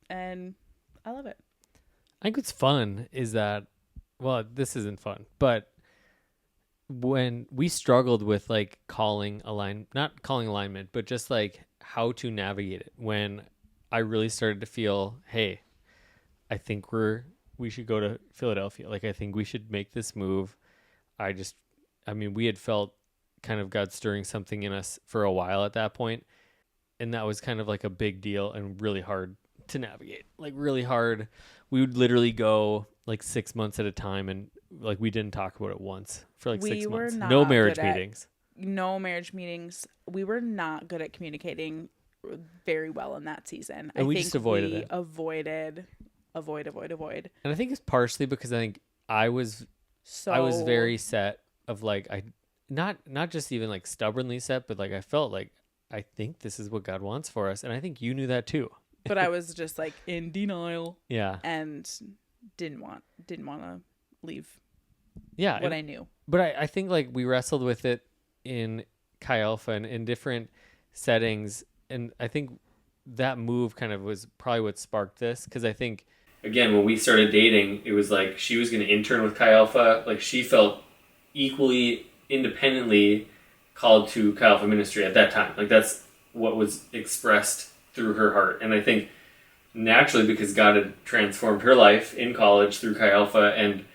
and I love it. I think what's fun is that, well, this isn't fun, but when we struggled with like not calling alignment, but just like how to navigate it, when I really started to feel, hey, I think we should go to Philadelphia. Like, I think we should make this move. We had felt kind of God stirring something in us for a while at that point. And that was kind of like a big deal and really hard to navigate, like really hard. We would literally go like 6 months at a time, and like we didn't talk about it once for like 6 months. No marriage meetings. No marriage meetings. We were not good at communicating very well in that season. And we just avoided it. Avoid. And I think it's partially because I think I was very set of like, I not just even like stubbornly set, but like I felt like I think this is what God wants for us, and I think you knew that too. But I was just like in denial. Yeah. And didn't want to leave. Yeah. What I knew. But I think like we wrestled with it in Chi Alpha and in different settings, and I think that move kind of was probably what sparked this, because I think, again, when we started dating, it was like she was going to intern with Chi Alpha. Like she felt equally independently called to Chi Alpha ministry at that time. Like that's what was expressed through her heart. And I think naturally, because God had transformed her life in college through Chi Alpha, and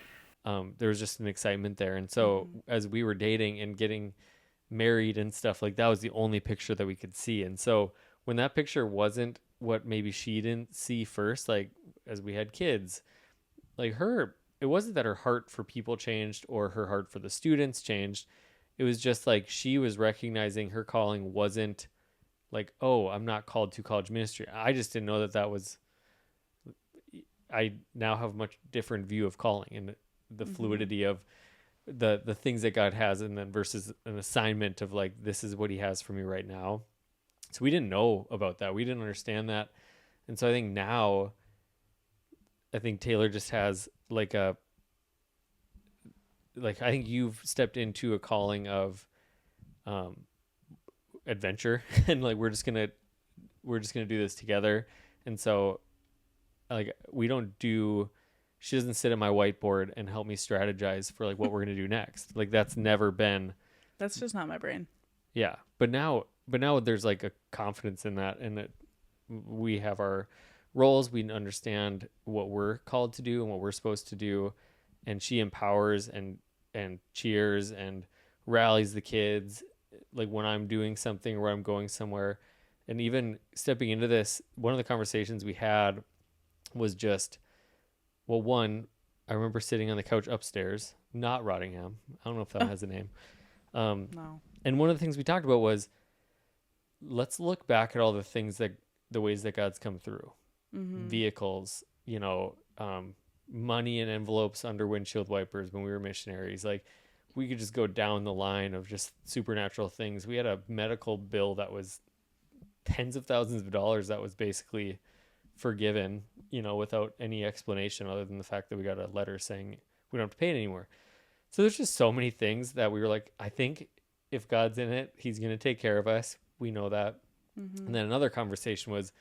there was just an excitement there. And so as we were dating and getting married and stuff, like that was the only picture that we could see. And so when that picture wasn't what maybe she didn't see first, like as we had kids, like it wasn't that her heart for people changed or her heart for the students changed. It was just like she was recognizing her calling wasn't like, oh, I'm not called to college ministry. I just didn't know that was, I now have a much different view of calling and the fluidity of the things that God has, and then versus an assignment of like, this is what he has for me right now. So we didn't know about that. We didn't understand that. And so I think now, I think Taylor just has I think you've stepped into a calling of adventure, and like we're just gonna do this together. And so like we don't do she doesn't sit at my whiteboard and help me strategize for like what we're going to do next. Like that's never been. That's just not my brain. Yeah. But now there's like a confidence in that, and that we have our roles. We understand what we're called to do and what we're supposed to do. And she empowers and cheers and rallies the kids. Like when I'm doing something or when I'm going somewhere. And even stepping into this, one of the conversations we had was just, well, one, I remember sitting on the couch upstairs, not Rottingham. I don't know if that has a name. No. And one of the things we talked about was, let's look back at all the things the ways that God's come through. Mm-hmm. Vehicles, money in envelopes under windshield wipers when we were missionaries. Like we could just go down the line of just supernatural things. We had a medical bill that was tens of thousands of dollars that was basically forgiven, without any explanation other than the fact that we got a letter saying we don't have to pay it anymore. So there's just so many things that we were like, I think if God's in it, he's going to take care of us. We know that. Mm-hmm. And then another conversation was,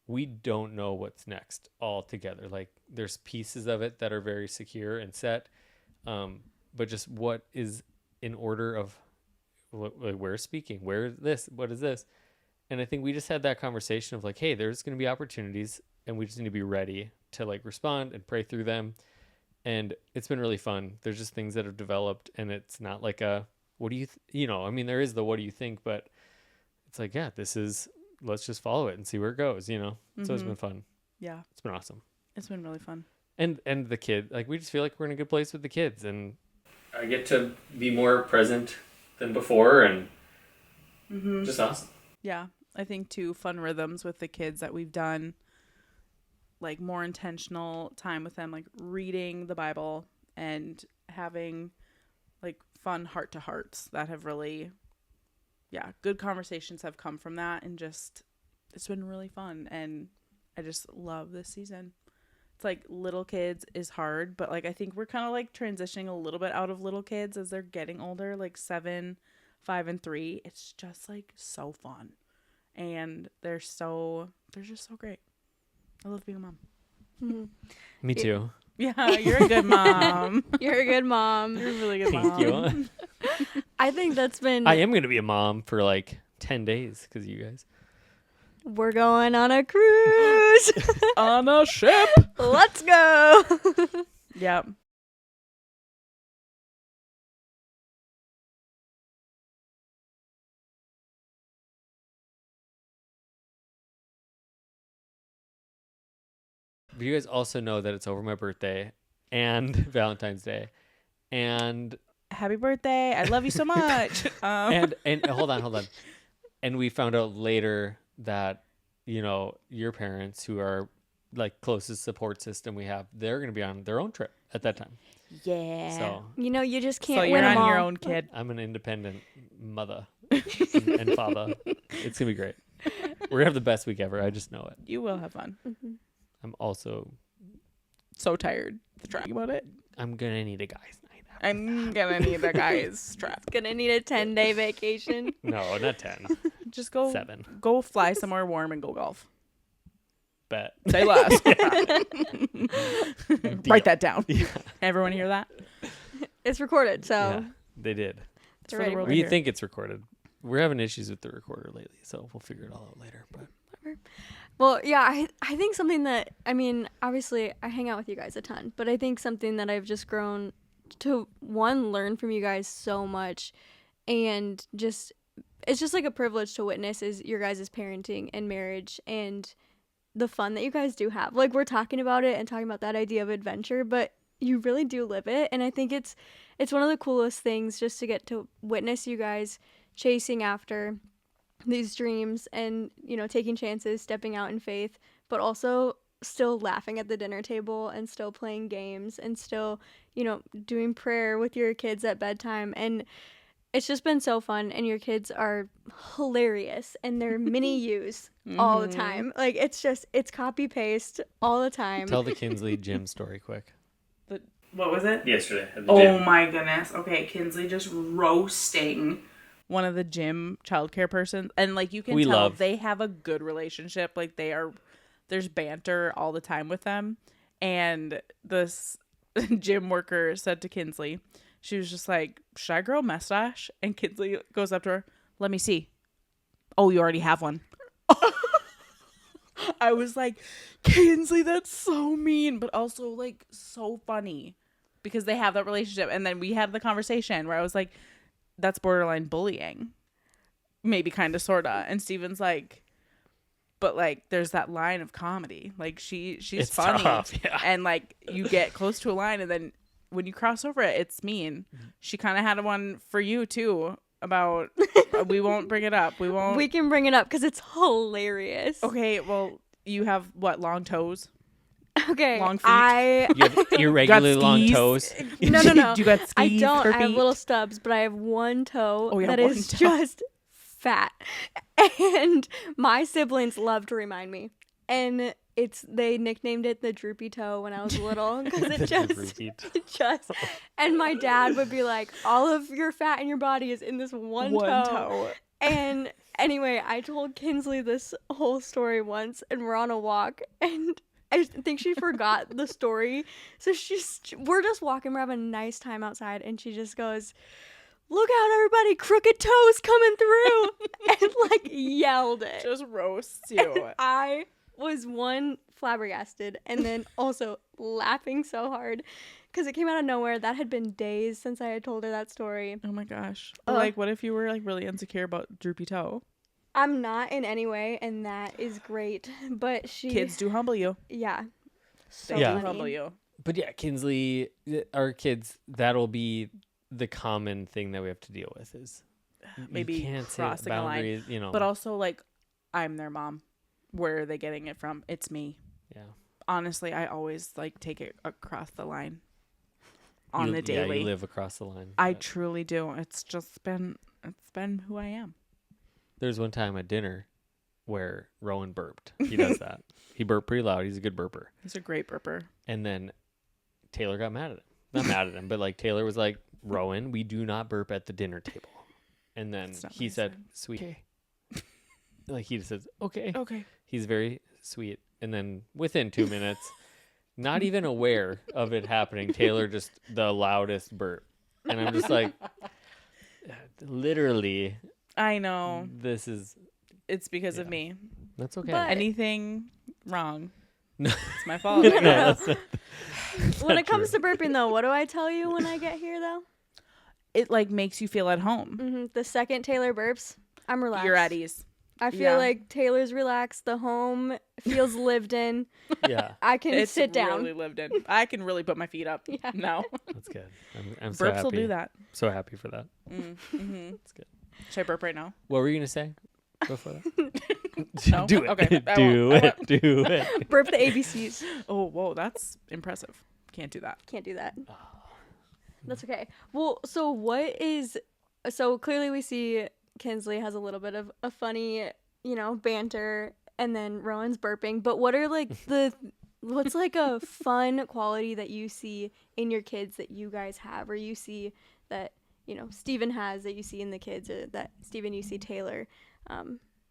we don't know what's next altogether. Like there's pieces of it that are very secure and set. But just what is in order of where speaking, where this, what is this? And I think we just had that conversation of like, hey, there's going to be opportunities and we just need to be ready to like respond and pray through them. And it's been really fun. There's just things that have developed, and it's not like a, what do you, there is the, what do you think, but it's like, yeah, let's just follow it and see where it goes, Mm-hmm. So it's been fun. Yeah. It's been awesome. It's been really fun. And the kid, like we just feel like we're in a good place with the kids, and I get to be more present than before, and just awesome. Yeah. I think too, fun rhythms with the kids that we've done, like more intentional time with them, like reading the Bible and having like fun heart to hearts that have really, good conversations have come from that, and just, it's been really fun. And I just love this season. It's like little kids is hard, but like I think we're kind of like transitioning a little bit out of little kids as they're getting older, like 7, 5, and 3. It's just like so fun. And they're just so great. I love being a mom. Mm-hmm. Me too. Yeah, you're a good mom. You're a good mom. You're a really good mom. Thank you. I think that's been... I am going to be a mom for like 10 days because of you guys. We're going on a cruise. On a ship. Let's go. Yep. But you guys also know that it's over my birthday and Valentine's Day, and happy birthday! I love you so much. And hold on, and we found out later that your parents, who are like closest support system we have, they're going to be on their own trip at that time. Yeah. So you just can't. So win you're them on all. your own, kid. I'm an independent mother and father. It's gonna be great. We're gonna have the best week ever. I just know it. You will have fun. Mm-hmm. I'm also so tired talking about it. I'm gonna need a guy's night. I'm gonna need a guy's trip. Gonna need a 10-day vacation. No, not 10. Just go 7. Go fly somewhere warm and go golf. Bet. Say less. Write that down. Yeah. Everyone hear that? It's recorded, so Yeah, they did. it's already world. We think it's recorded. We're having issues with the recorder lately, so we'll figure it all out later. But well, yeah, I think something that, I mean, obviously I hang out with you guys a ton, but I think something that I've just grown to, one, learn from you guys so much, and just, it's just like a privilege to witness is your guys' parenting and marriage and the fun that you guys do have. Like, we're talking about it and talking about that idea of adventure, but you really do live it. And I think it's one of the coolest things just to get to witness you guys chasing after these dreams and, taking chances, stepping out in faith, but also still laughing at the dinner table and still playing games and still, doing prayer with your kids at bedtime. And it's just been so fun, and your kids are hilarious, and they're mini yous all the time. Like, it's copy paste all the time. tell the Kinsley gym story quick. What was it? Yesterday at the Oh gym. my goodness. Okay, Kinsley just roasting one of the gym childcare persons, and like you can We tell love. they have a good relationship. Like there's banter all the time with them, And this gym worker said to Kinsley, she was just like, should I grow a mustache? And Kinsley goes up to her, let me see. Oh, you already have one. I was like, Kinsley, that's so mean, but also like so funny because they have that relationship. And then we had the conversation where I was like, that's borderline bullying. Maybe kind of, sort of. And Steven's like, but like there's that line of comedy. Like she's It's funny. tough, yeah. And like you get close to a line and then when you cross over it, it's mean. She kind of had one for you too about we won't bring it up. We can bring it up because it's hilarious. Okay, well, you have what, long toes? Okay, Long feet? You have irregularly long skis? toes. No. Do you got skis? I don't. for I have feet? little stubs, but I have one toe Oh, yeah, that one is toe. just fat. And my siblings love to remind me. And they nicknamed it the droopy toe when I was little because it just. And my dad would be like, all of your fat in your body is in this one toe. And anyway, I told Kinsley this whole story once, and we're on a walk, and I think she forgot the story. So we're just walking, we're having a nice time outside, and she just goes, look out, everybody, crooked toes coming through, and like yelled it. Just roasts you. And I was flabbergasted, and then also laughing so hard because it came out of nowhere. That had been days since I had told her that story. Oh my gosh. But like, what if you were like really insecure about droopy toe? I'm not in any way, and that is great. But Kids do humble you. Yeah. So They Yeah. do funny. humble you. But yeah, Kinsley, our kids, that'll be the common thing that we have to deal with is Maybe you can't say crossing a line. boundaries, you know. But also, like, I'm their mom. Where are they getting it from? It's me. yeah. Honestly, I always like take it across the line on the Yeah, daily. you live across the line. I truly do. It's been who I am. There's one time at dinner where Rowan burped. He does that. He burped pretty loud. He's a good burper. He's a great burper. And then Taylor got mad at him. Not mad at him, but like Taylor was like, Rowan, we do not burp at the dinner table. And then That's not he what I said, said. sweet. Like he just says, okay. Okay. He's very sweet. And then within 2 minutes, not even aware of it happening, Taylor just the loudest burp. And I'm just like, literally, I know. this is, It's because of Yeah. me. that's okay. But- Anything wrong? No. It's my fault. No, I know. When it comes to burping, though, what do I tell you when I get here, though? It like makes you feel at home. The second Taylor burps, I'm relaxed. You're at ease. I feel Yeah. like Taylor's relaxed. The home feels lived in. Yeah, I can It's sit down. really lived in. I can really put my feet up. Yeah. No. that's good. I'm so Burps happy. will do that. So happy for that. Mm-hmm. That's good. Should I burp right now? What were you going to say before that? No? Do it. Okay, I Do won't. it. Do it. Burp the ABCs. Oh, whoa, that's impressive. Can't do that. Can't do that. That's okay. Well, so clearly we see Kinsley has a little bit of a funny, banter, and then Rowan's burping. But what are like what's like a fun quality that you see in your kids that you guys have, or you see that, Steven has that you see in the kids, or that Steven, you see Taylor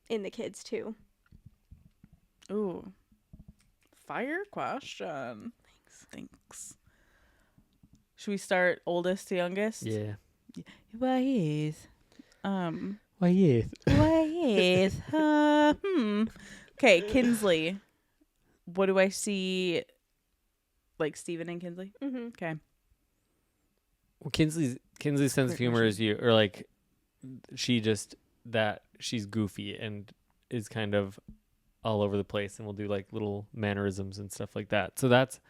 in the kids too? Ooh. Fire question. Thanks. Should we start oldest to youngest? Yeah. Why yes. Why, yes. Why yes. Okay, Kinsley. What do I see? Like Steven and Kinsley? Mm-hmm. Okay. Well, Kinsley's sense of humor is or like she's goofy and is kind of all over the place and will do like little mannerisms and stuff like that. So that's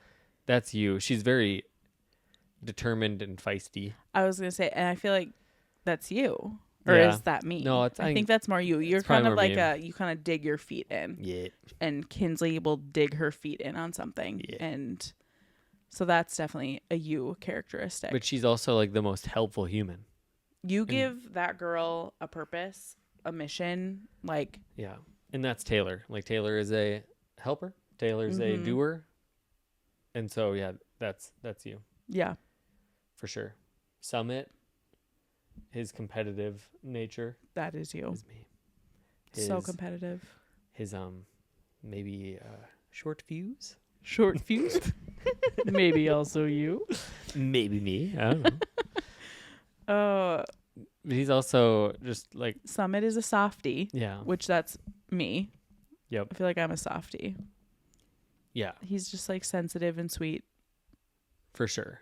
you. She's very determined and feisty. I was gonna say, and I feel like that's you, or Yeah. is that me? No, I think that's more you. You're probably kind of more like me. you kind of dig your feet in, Yeah. and Kinsley will dig her feet in on something, Yeah. and so that's definitely a you characteristic. But she's also like the most helpful human. You give that girl a purpose, a mission, like Yeah. And that's Taylor. Like Taylor is a helper. Taylor's a Mhm. doer. And so yeah, that's you yeah, for sure. Summit, his competitive nature that is you. is me. So His- competitive. His maybe short fuse. Short fuse. Maybe also you. Maybe me. I don't know. Uh, He's also just like, Summit is a softie, yeah. which that's me. Yep. I feel like I'm a softie. Yeah, He's just like sensitive and sweet. for sure.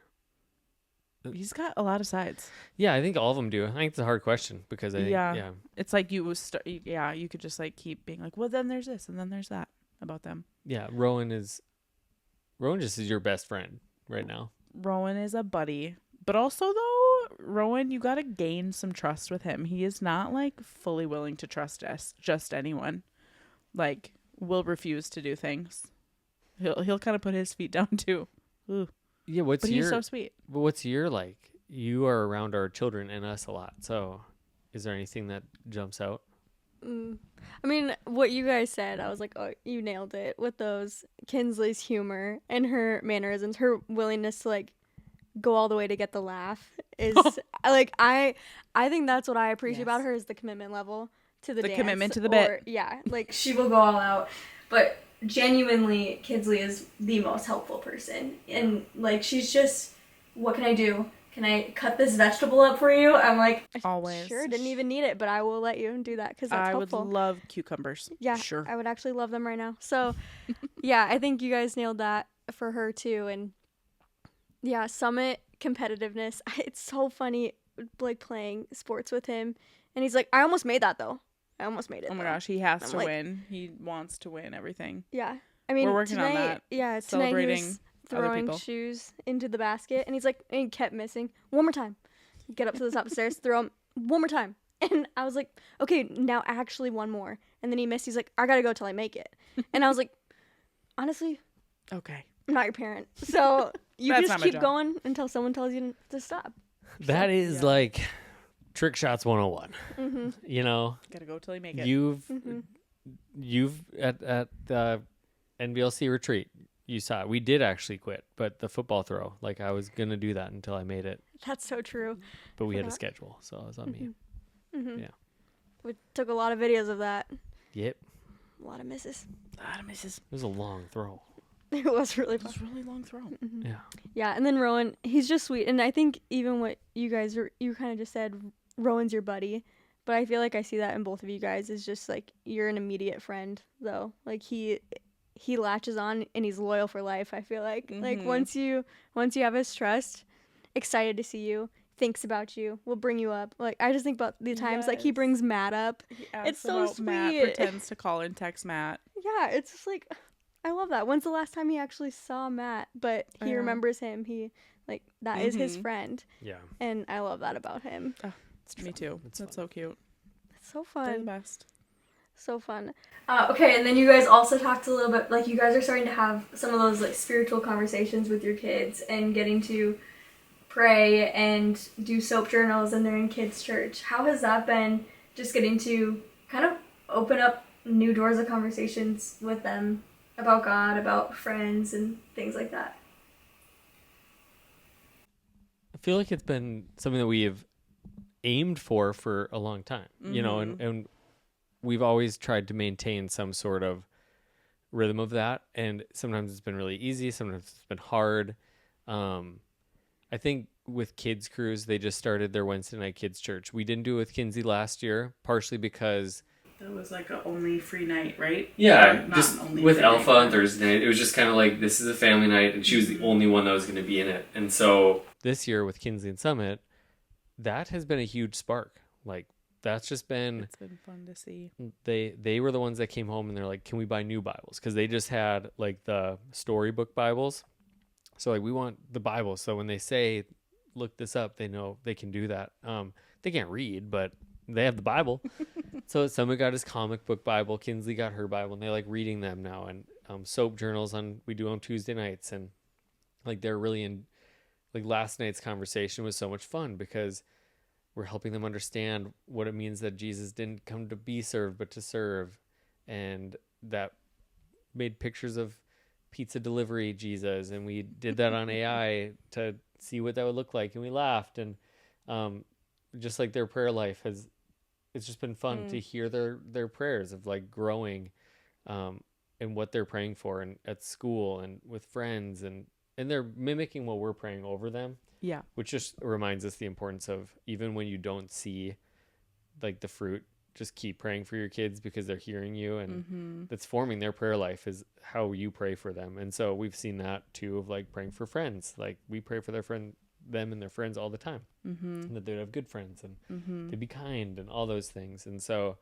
He's got a lot of sides. Yeah, I think all of them do. I think it's a hard question because I think, yeah. It's like you could just like keep being like, well, then there's this and then there's that about them. Yeah, Rowan just is your best friend right now. Rowan is a buddy. But also though, Rowan, you got to gain some trust with him. He is not like fully willing to trust us, just anyone. Like, will refuse to do things. He'll kind of put his feet down too. Ooh. Yeah, But he's so sweet. But what's your like? You are around our children and us a lot. So, is there anything that jumps out? I mean, what you guys said, I was like, oh, you nailed it with those Kinsley's humor and her mannerisms, her willingness to like go all the way to get the laugh is like I think that's what I appreciate about her is the commitment level to the dance, commitment to the bit. Yeah, like she will go all out, but genuinely Kinsley is the most helpful person, and like she's just, what can I do? Can I cut this vegetable up for you? I'm like, always. Sure, didn't even need it, but I will let you do that because that's helpful. I would love cucumbers. Yeah, sure. I would actually love them right now. So, yeah, I think you guys nailed that for her too. And yeah, Summit competitiveness. It's so funny, like playing sports with him, and he's like, I almost made that though. I almost made it. Oh my though. gosh, he has I'm to like, win. He wants to win everything. Yeah, I mean, we're working tonight, on that. Yeah, Celebrating tonight he was throwing shoes into the basket, and he's like, and he kept missing. One more time, get up to the top of the stairs, throw them one more time, and I was like, okay, now actually one more, and then he missed. He's like, I gotta go till I make it, and I was like, honestly, okay, I'm not your parent, so you That's just keep going until someone tells you to stop. That is like trick shots 101. Mm-hmm. You know, gotta go till you make it. You've at the NBLC retreat, you saw it. We did actually quit, but the football throw, like I was gonna do that until I made it. That's so true. But we had a schedule, so it was on me. Mm-hmm. Yeah. We took a lot of videos of that. Yep. A lot of misses. It was a long throw. It was really fun. It was a really long throw. Mm-hmm. Yeah. Yeah, and then Rowan, he's just sweet. And I think even what you kind of just said, Rowan's your buddy. But I feel like I see that in both of you guys is just like you're an immediate friend though. Like he latches on and he's loyal for life, I feel like. Mm-hmm. Like once you have his trust, excited to see you, thinks about you, will bring you up. Like I just think about the times like he brings Matt up. It's so sweet. Matt pretends to call and text Matt. Yeah, it's just like I love that. When's the last time he actually saw Matt? But he remembers him. He like that is his friend. Yeah. And I love that about him. Me too. That's so cute. It's so fun. They're the best. So fun. Okay, and then you guys also talked a little bit, like you guys are starting to have some of those like spiritual conversations with your kids and getting to pray and do soap journals and they're in kids' church. How has that been, just getting to kind of open up new doors of conversations with them about God, about friends and things like that? I feel like it's been something that we have aimed for a long time, you know, and we've always tried to maintain some sort of rhythm of that. And sometimes it's been really easy. Sometimes it's been hard. I think with kids crews, they just started their Wednesday night kids church. We didn't do it with Kinsey last year, partially because that was like a only free night, right? Yeah, just with Alpha on Thursday night, it was just kind of like, this is a family night, and she was the only one that was going to be in it. And so this year with Kinsey and Summit, that has been a huge spark. Like, that's just been... It's been fun to see. They were the ones that came home and they're like, can we buy new Bibles? Because they just had, like, the storybook Bibles. So, like, we want the Bible. So when they say, look this up, they know they can do that. They can't read, but they have the Bible. So Summit got his comic book Bible. Kinsley got her Bible, and they like reading them now. And soap journals we do on Tuesday nights. And, like, they're really in... Like, last night's conversation was so much fun because we're helping them understand what it means that Jesus didn't come to be served, but to serve. And that made pictures of pizza delivery Jesus. And we did that on AI to see what that would look like. And we laughed. And just like their prayer life it's just been fun to hear their prayers of like growing and what they're praying for and at school and with friends. And and they're mimicking what we're praying over them, Yeah. which just reminds us the importance of, even when you don't see like the fruit, just keep praying for your kids, because they're hearing you, and that's forming their prayer life, is how you pray for them. And so we've seen that too, of like praying for friends. Like we pray for them and their friends all the time, and that they'd have good friends, and they'd be kind, and all those things. And so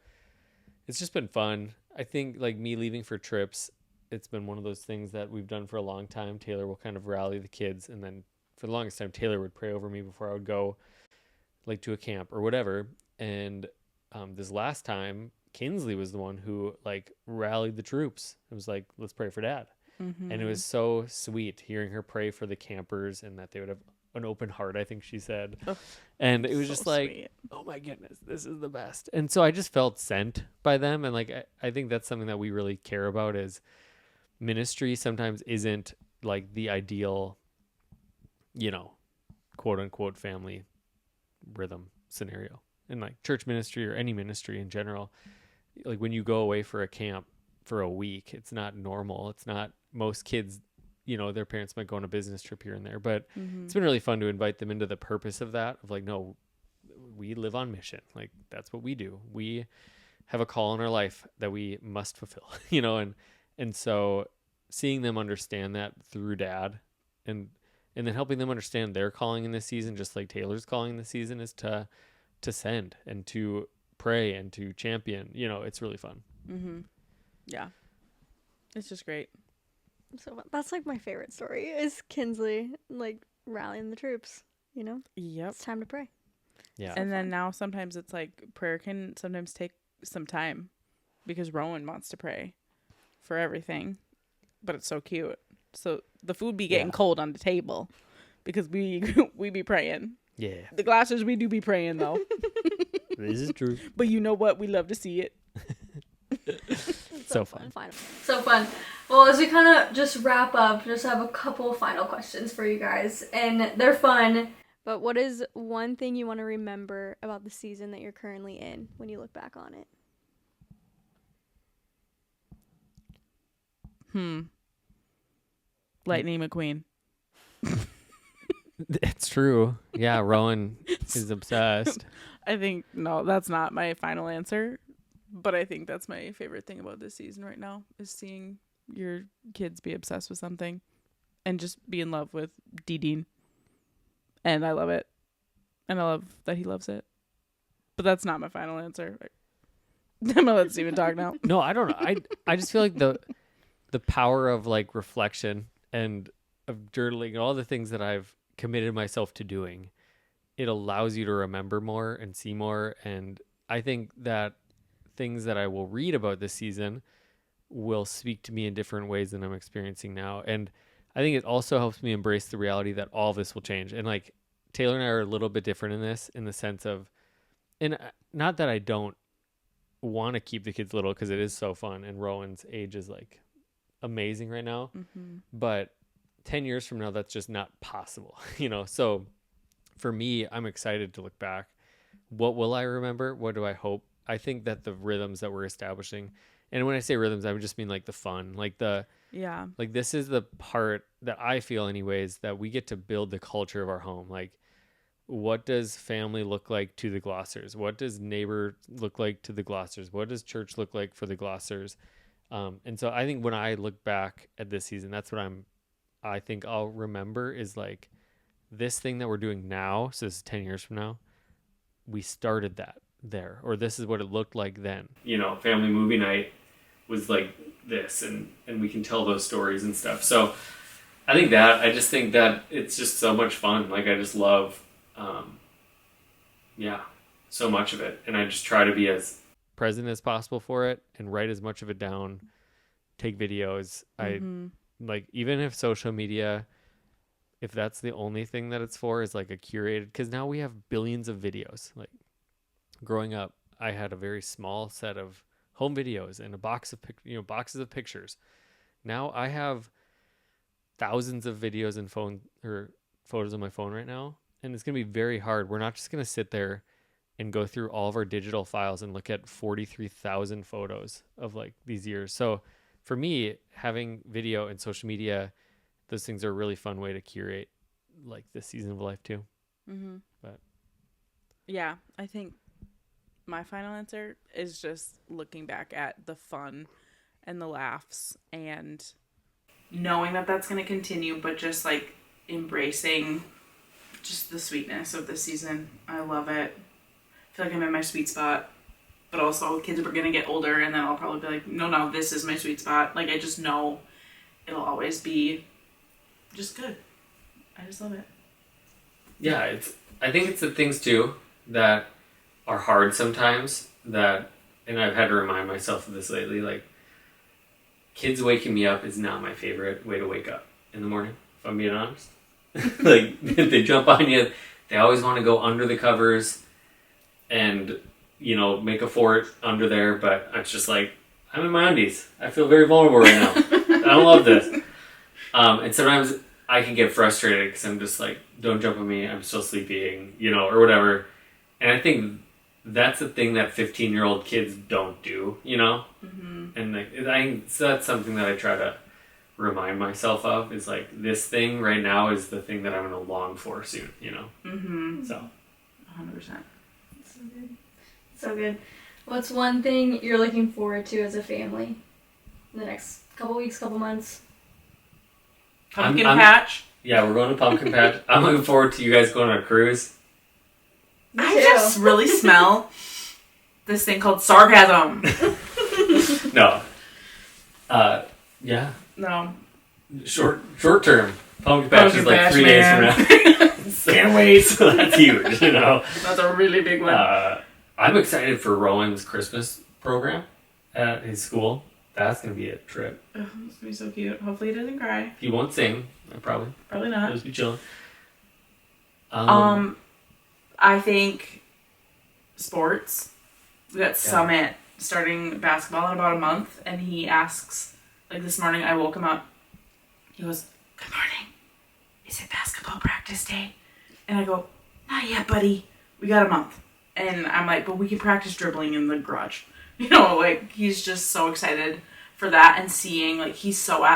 it's just been fun. I think like me leaving for trips, it's been one of those things that we've done for a long time. Taylor will kind of rally the kids, and then for the longest time, Taylor would pray over me before I would go like to a camp or whatever. And this last time, Kinsley was the one who like rallied the troops. It was like, let's pray for Dad. And it was so sweet hearing her pray for the campers, and that they would have an open heart, I think she said. Oh, and it was so just like, sweet. oh my goodness, this is the best. And so I just felt sent by them. And like, I think that's something that we really care about, is ministry sometimes isn't like the ideal, quote unquote family rhythm scenario. And like church ministry, or any ministry in general, like when you go away for a camp for a week, it's not normal. It's not most kids, their parents might go on a business trip here and there, but it's been really fun to invite them into the purpose of that, of like, no, we live on mission. Like that's what we do. We have a call in our life that we must fulfill, and so seeing them understand that through Dad, and then helping them understand their calling in this season, just like Taylor's calling in this season, is to send and to pray and to champion. It's really fun. Yeah. It's just great. So that's like my favorite story, is Kinsley like rallying the troops, Yep. It's time to pray. Yeah. And then now sometimes it's like prayer can sometimes take some time, because Rowan wants to pray for everything, but it's so cute. So the food be getting cold on the table because we be praying. Yeah. The glasses, we do be praying though. This is true. But you know what? We love to see it. So fun. So fun. Well, as we kind of just wrap up, just have a couple final questions for you guys, and they're fun. But what is one thing you want to remember about the season that you're currently in when you look back on it? Lightning McQueen. It's true. Yeah, Rowan is obsessed. I think, no, that's not my final answer. But I think that's my favorite thing about this season right now, is seeing your kids be obsessed with something and just be in love with Dean. And I love it. And I love that he loves it. But that's not my final answer. I'm going to let Steven talk now. No, I don't know. I just feel like the power of like reflection and of journaling and all the things that I've committed myself to doing, it allows you to remember more and see more. And I think that things that I will read about this season will speak to me in different ways than I'm experiencing now. And I think it also helps me embrace the reality that all of this will change. And like Taylor and I are a little bit different in this, in the sense of, and not that I don't want to keep the kids little, because it is so fun, and Rowan's age is like amazing right now, but 10 years from now, that's just not possible, So for me, I'm excited to look back. What will I remember? What do I hope? I think that the rhythms that we're establishing, and when I say rhythms, I would just mean like the fun, like like this is the part that I feel anyways, that we get to build the culture of our home. Like, what does family look like to the Glossers? What does neighbor look like to the Glossers? What does church look like for the Glossers? And so I think when I look back at this season, that's what I think I'll remember, is like this thing that we're doing now. So this is 10 years from now, we started that there, or this is what it looked like then. Family movie night was like this, and we can tell those stories and stuff. So I just think that it's just so much fun. Like I just love, so much of it. And I just try to be as present as possible for it, and write as much of it down, take videos. I like, even if social media, if that's the only thing that it's for, is like a curated, because now we have billions of videos. Like growing up, I had a very small set of home videos and a box of boxes of pictures. Now I have thousands of videos and photos on my phone right now, and it's gonna be very hard. We're not just gonna sit there and go through all of our digital files and look at 43,000 photos of like these years. So for me, having video and social media those things are a really fun way to curate like this season of life too. Mm-hmm. But yeah, I think my final answer is just looking back at the fun and the laughs and knowing that that's going to continue, but just like embracing just the sweetness of this season. I love it. I feel like I'm in my sweet spot, but also kids are going to get older and then I'll probably be like, no, this is my sweet spot. Like, I just know it'll always be just good. I just love it. yeah, I think it's the things too that are hard sometimes that, and I've had to remind myself of this lately, like kids waking me up is not my favorite way to wake up in the morning, if I'm being honest. Like, they jump on you, they always want to go under the covers and, you know, make a fort under there, but it's just like, I'm in my undies. I feel very vulnerable right now. I don't love this. And sometimes I can get frustrated because I'm just like, don't jump on me, I'm still sleeping, you know, or whatever. And I think that's the thing that 15-year-old kids don't do, you know? Mm-hmm. And like, so that's something that I try to remind myself of, is like, this thing right now is the thing that I'm going to long for soon, you know? Mm-hmm. So 100%. So good. So good. What's one thing you're looking forward to as a family in the next couple weeks, couple months? Pumpkin patch. Yeah, we're going to Pumpkin Patch. I'm looking forward to you guys going on a cruise. I just really smell this thing called sarcasm. No. Yeah. No. Short term. Pumpkin Patch is like 3 days from now. Can't wait. So that's huge, you know. That's a really big one. I'm excited for Rowan's Christmas program at his school. That's going to be a trip. Oh, it's going to be so cute. Hopefully he doesn't cry. He won't sing. Probably not. He'll just be chilling. I think sports. We got Summit starting basketball in about a month, and he asks, like this morning I woke him up. He goes, "Good morning. Is it basketball practice day?" And I go, "Not yet, buddy. We got a month." And I'm like, "But we can practice dribbling in the garage." You know, like, he's just so excited for that, and seeing, like, he's so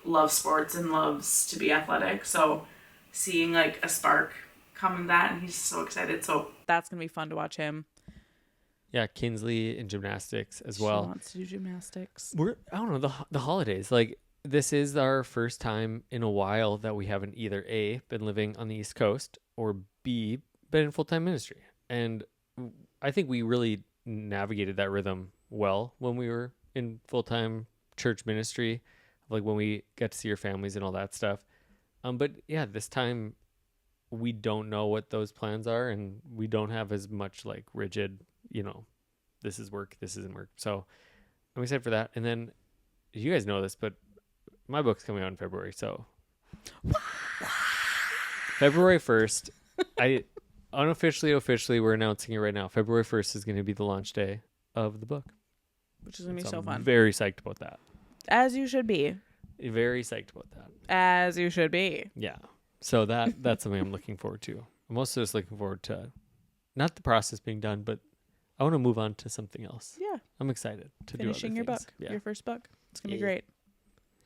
loves sports and loves to be athletic. So seeing like a spark come in that, and he's so excited. So that's gonna be fun to watch him. Yeah, Kinsley in gymnastics as She well. wants to do gymnastics. I don't know, the holidays. Like, this is our first time in a while that we haven't either A, been living on the East Coast, or B, been in full-time ministry. And I think we really navigated that rhythm well when we were in full-time church ministry, like when we got to see our families and all that stuff. But yeah, this time we don't know what those plans are, and we don't have as much like rigid, you know, this is work, this isn't work. So I'm excited for that. And then you guys know this, but my book's coming out in February. So February 1st, I officially, we're announcing it right now. February 1st is going to be the launch day of the book, which is going to be so fun. I'm very psyched about that. As you should be. Very psyched about that. As you should be. Yeah. So that's something I'm looking forward to. I'm also just looking forward to not the process being done, but I want to move on to something else. Yeah. I'm excited to finishing your book. Yeah. Your first book. It's going to be great.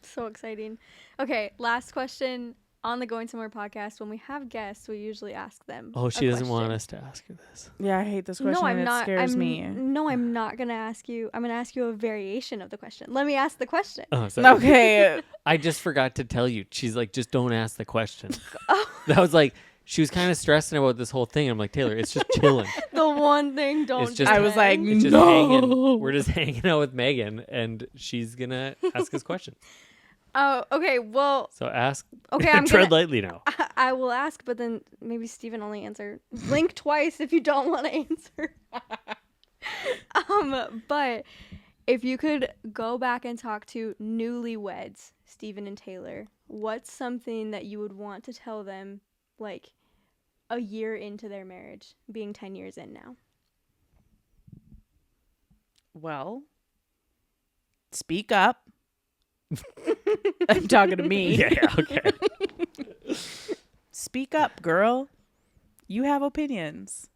So exciting. Okay, last question on the Going Somewhere podcast. When we have guests, we usually ask them. Oh, she doesn't want us to ask her this. Yeah, I hate this question. No, I'm not. It scares me. No, I'm not going to ask you. I'm going to ask you a variation of the question. Let me ask the question. Oh, sorry. Okay. I just forgot to tell you. She's like, just don't ask the question. That was like, she was kind of stressing about this whole thing. I'm like, Taylor, it's just chilling. The one thing don't just, I was like, it's just no. hanging. We're just hanging out with Megan, and she's going to ask us questions. Oh, okay. Well, so ask. Okay, I'm tread lightly now. I will ask, but then maybe Steven only answer. Blink twice if you don't want to answer. But if you could go back and talk to newlyweds, Steven and Taylor, what's something that you would want to tell them, like, a year into their marriage, being 10 years in now? Well, speak up. I'm talking to me. Yeah, okay. Speak up, girl. You have opinions.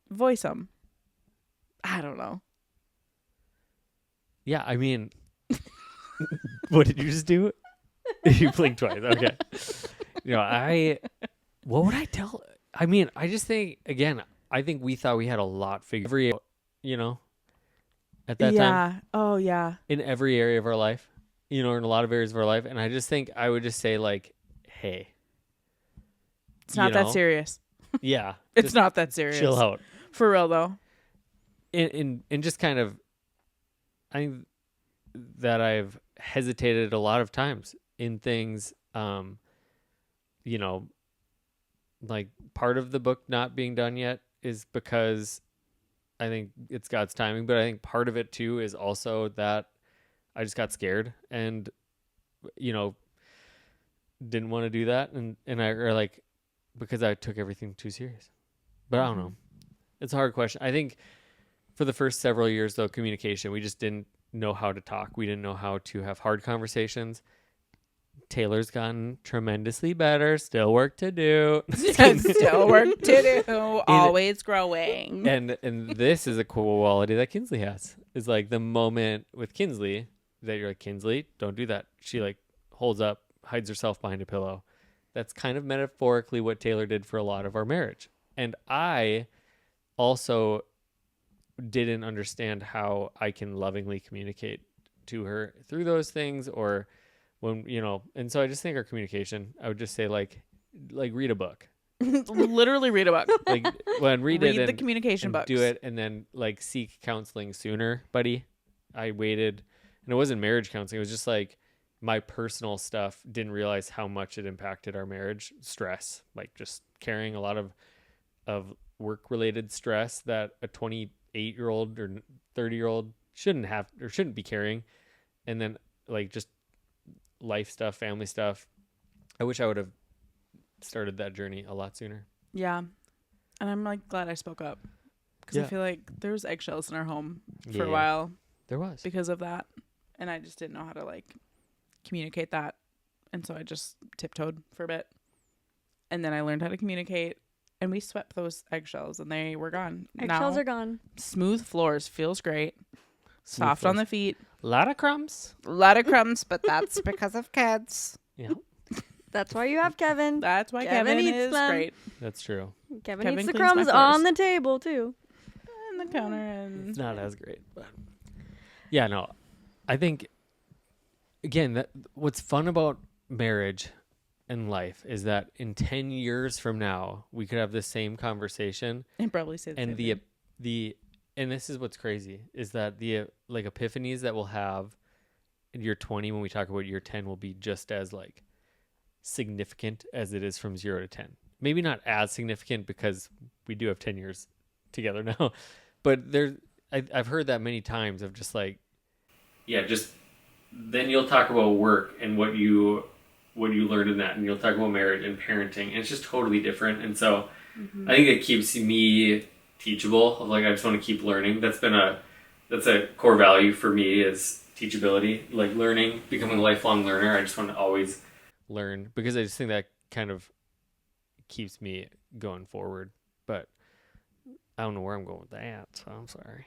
Voice them. I don't know. Yeah, I mean, what did you just do? You blinked twice. Okay. What would I tell? I mean, I just think, again, I think we thought we had a lot figured out, at that time Yeah. Oh, yeah. in every area of our life, in a lot of areas of our life. And I just think I would just say, like, hey, It's not that serious. Yeah. It's not that serious. Chill out. For real, though. And just kind of, I think that I've hesitated a lot of times in things, like part of the book not being done yet is because I think it's God's timing, but I think part of it too is also that I just got scared and, didn't want to do that. And because I took everything too serious, but I don't know. It's a hard question. I think for the first several years though, communication, we just didn't know how to talk. We didn't know how to have hard conversations. Taylor's gotten tremendously better. Still work to do. Still work to do. Always growing. And this is a quality that Kinsley has. Is like the moment with Kinsley that you're like, Kinsley, don't do that. She like holds up, hides herself behind a pillow. That's kind of metaphorically what Taylor did for a lot of our marriage. And I also didn't understand how I can lovingly communicate to her through those things or when, and so I just think our communication, I would just say like read a book. Literally read a book. Like read it the communication books. Do it and then like seek counseling sooner, buddy. I waited and it wasn't marriage counseling. It was just like my personal stuff. Didn't realize how much it impacted our marriage. Stress, like just carrying a lot of work related stress that a 28-year-old or 30-year-old shouldn't have or shouldn't be carrying. And then like just life stuff, family stuff. I wish I would have started that journey a lot sooner. Yeah. And I'm like glad I spoke up because I feel like there was eggshells in our home for a while. There was. Because of that. And I just didn't know how to like communicate that. And so I just tiptoed for a bit. And then I learned how to communicate and we swept those eggshells and they were gone. Eggshells are gone. Smooth floors feels great. Soft on the feet. A lot of crumbs. But that's because of kids. Yeah. That's why you have Kevin. That's why Kevin is them. great. That's true. Kevin eats the crumbs on the table too. And the counter and it's not as great. But yeah, no. I think again that what's fun about marriage and life is that in 10 years from now we could have the same conversation and probably say the and same the and this is what's crazy is that the like epiphanies that we'll have in year 20 when we talk about year 10 will be just as like significant as it is from 0 to 10. Maybe not as significant because we do have 10 years together now, but I've heard that many times of just like, just then you'll talk about work and what you learned in that, and you'll talk about marriage and parenting, and it's just totally different. And so I think it keeps me teachable. Of like I just want to keep learning. That's a core value for me is teachability, like learning, becoming a lifelong learner. I just want to always learn because I just think that kind of keeps me going forward. But I don't know where I'm going with that, so I'm sorry.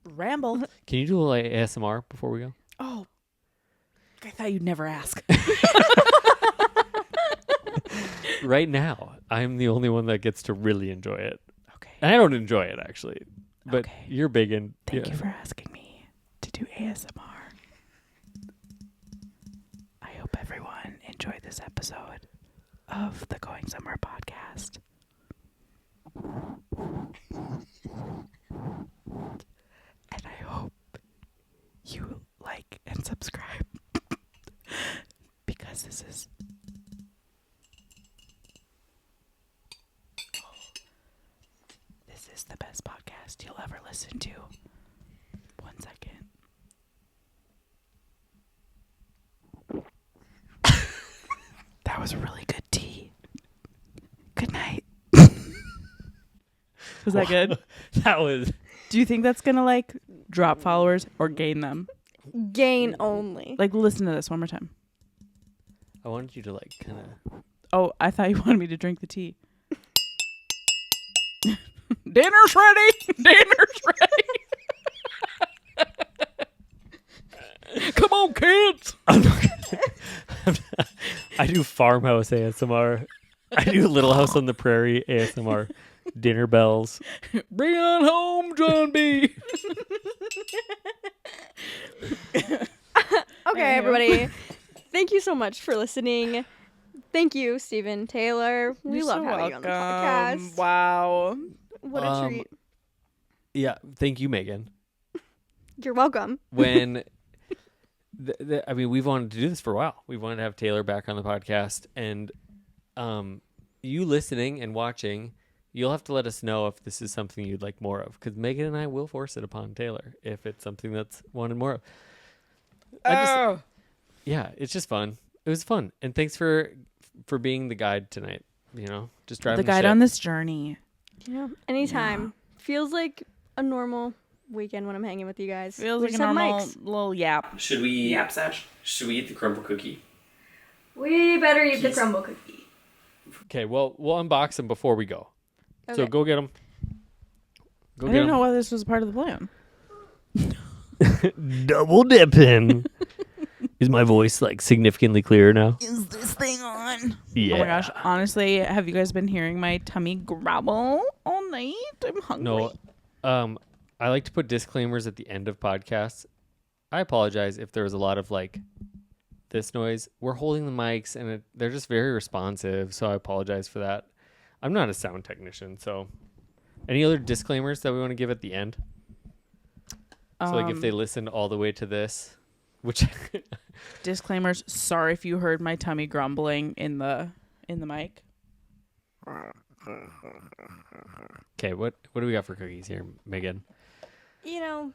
Ramble. Can you do a little ASMR before we go? Oh, I thought you'd never ask. Right now, I'm the only one that gets to really enjoy it. Okay. And I don't enjoy it actually, but Okay. you're big in. Thank you for asking me to do ASMR. I hope everyone enjoyed this episode of the Going Somewhere podcast. And I hope you like and subscribe because this is the best podcast you'll ever listen to. 1 second. That was a really good tea. Good night. Was that good? That was. Do you think that's gonna like drop followers or gain them? Gain only. Like listen to this one more time. I wanted you to like kind of. Oh, I thought you wanted me to drink the tea. Dinner's ready. Dinner's ready. Come on, kids. I'm not I do farmhouse ASMR. I do Little House on the Prairie ASMR. Dinner bells. Bring on home, John B. Okay, everybody. Thank you so much for listening. Thank you, Stephen Taylor. We You're love so having you on the podcast. Wow. What a treat. Yeah, thank you, Megan. You're welcome. When, I mean, we've wanted to do this for a while. We wanted to have Taylor back on the podcast, and you listening and watching, you'll have to let us know if this is something you'd like more of, because Megan and I will force it upon Taylor if it's something that's wanted more of. Yeah, it's just fun. It was fun, and thanks for being the guide tonight. You know, just driving the guide ship. on this journey. Yeah, anytime. Feels like a normal weekend when I'm hanging with you guys. Feels We like a just have normal mics. little yap. Should we Yap sesh. Should we eat the crumble cookie? We better eat the crumble cookie. Okay, well, we'll unbox them before we go. So Okay. go get them. Go I get didn't know them. why this was part of the plan. Double dipping. Is my voice like significantly clearer now? Is this thing on? Yeah. Oh my gosh. Honestly, have you guys been hearing my tummy growl all night? I'm hungry. No. I like to put disclaimers at the end of podcasts. I apologize if there was a lot of like this noise. We're holding the mics and they're just very responsive, so I apologize for that. I'm not a sound technician, so any other disclaimers that we want to give at the end? So like if they listened all the way to this, which disclaimers. Sorry if you heard my tummy grumbling in the mic. Okay, what do we got for cookies here, Megan? You know,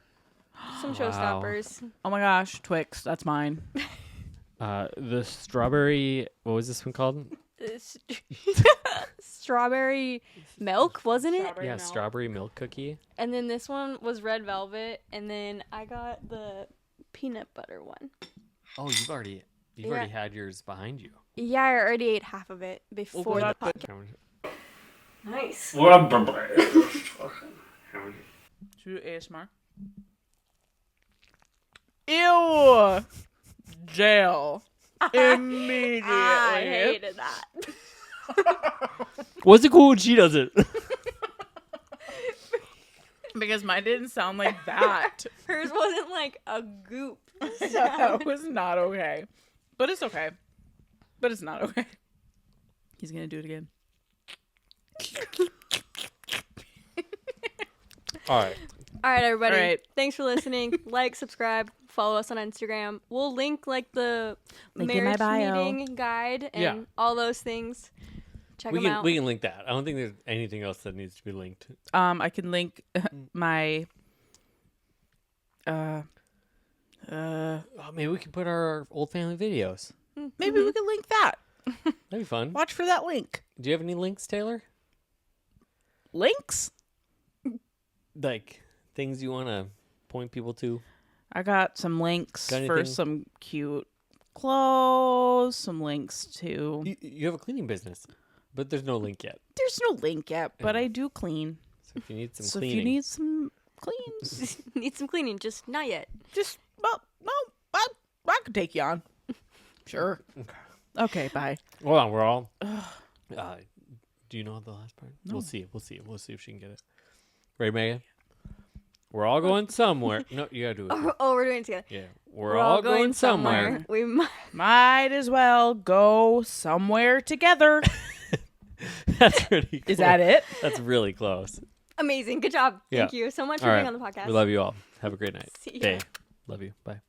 some Wow. showstoppers. Oh my gosh, Twix, that's mine. The strawberry, what was this one called? Strawberry milk, wasn't it? Strawberry milk. Strawberry milk cookie. And then this one was red velvet, and then I got the peanut butter one. Oh, you've already had yours behind you. Yeah, I already ate half of it before the podcast. Nice. Should we do ASMR? Ew! Jail. Immediately. I hated that. What's it cool when she does it? Because mine didn't sound like that. Hers wasn't like a goop. That was not okay. But it's okay. But it's not okay. He's going to do it again. All right. All right, everybody. All right. Thanks for listening. Like, subscribe, follow us on Instagram. We'll link like the Link in my marriage bio. meeting guide and Yeah. all those things. Check We them can out. we can link that. I don't think there's anything else that needs to be linked. I can link my Oh, maybe we can put our old family videos. maybe we can link that. That'd be fun. Watch for that link. Do you have any links, Taylor? Links? Like things you want to point people to? I got some links Got for anything? some cute clothes, some links to... You have a cleaning business, but there's no link yet. There's no link yet, but Yeah. I do clean. So if you need some So cleaning, if you need some cleans, Need some cleaning, just not yet. just, well, I could take you on. Sure. Okay, bye. hold on, we're all. Do you know the last part? No. We'll see. We'll see if she can get it. Ready, Megan? We're all going somewhere. No, you gotta do it. Oh, we're doing it together. Yeah, we're all going somewhere. We might. Might as well go somewhere together. That's pretty cool. Is that it? That's really close. Amazing. Good job. Yeah. Thank you so much for All being right. on the podcast. We love you all. Have a great night. See ya. Day. Love you. Bye.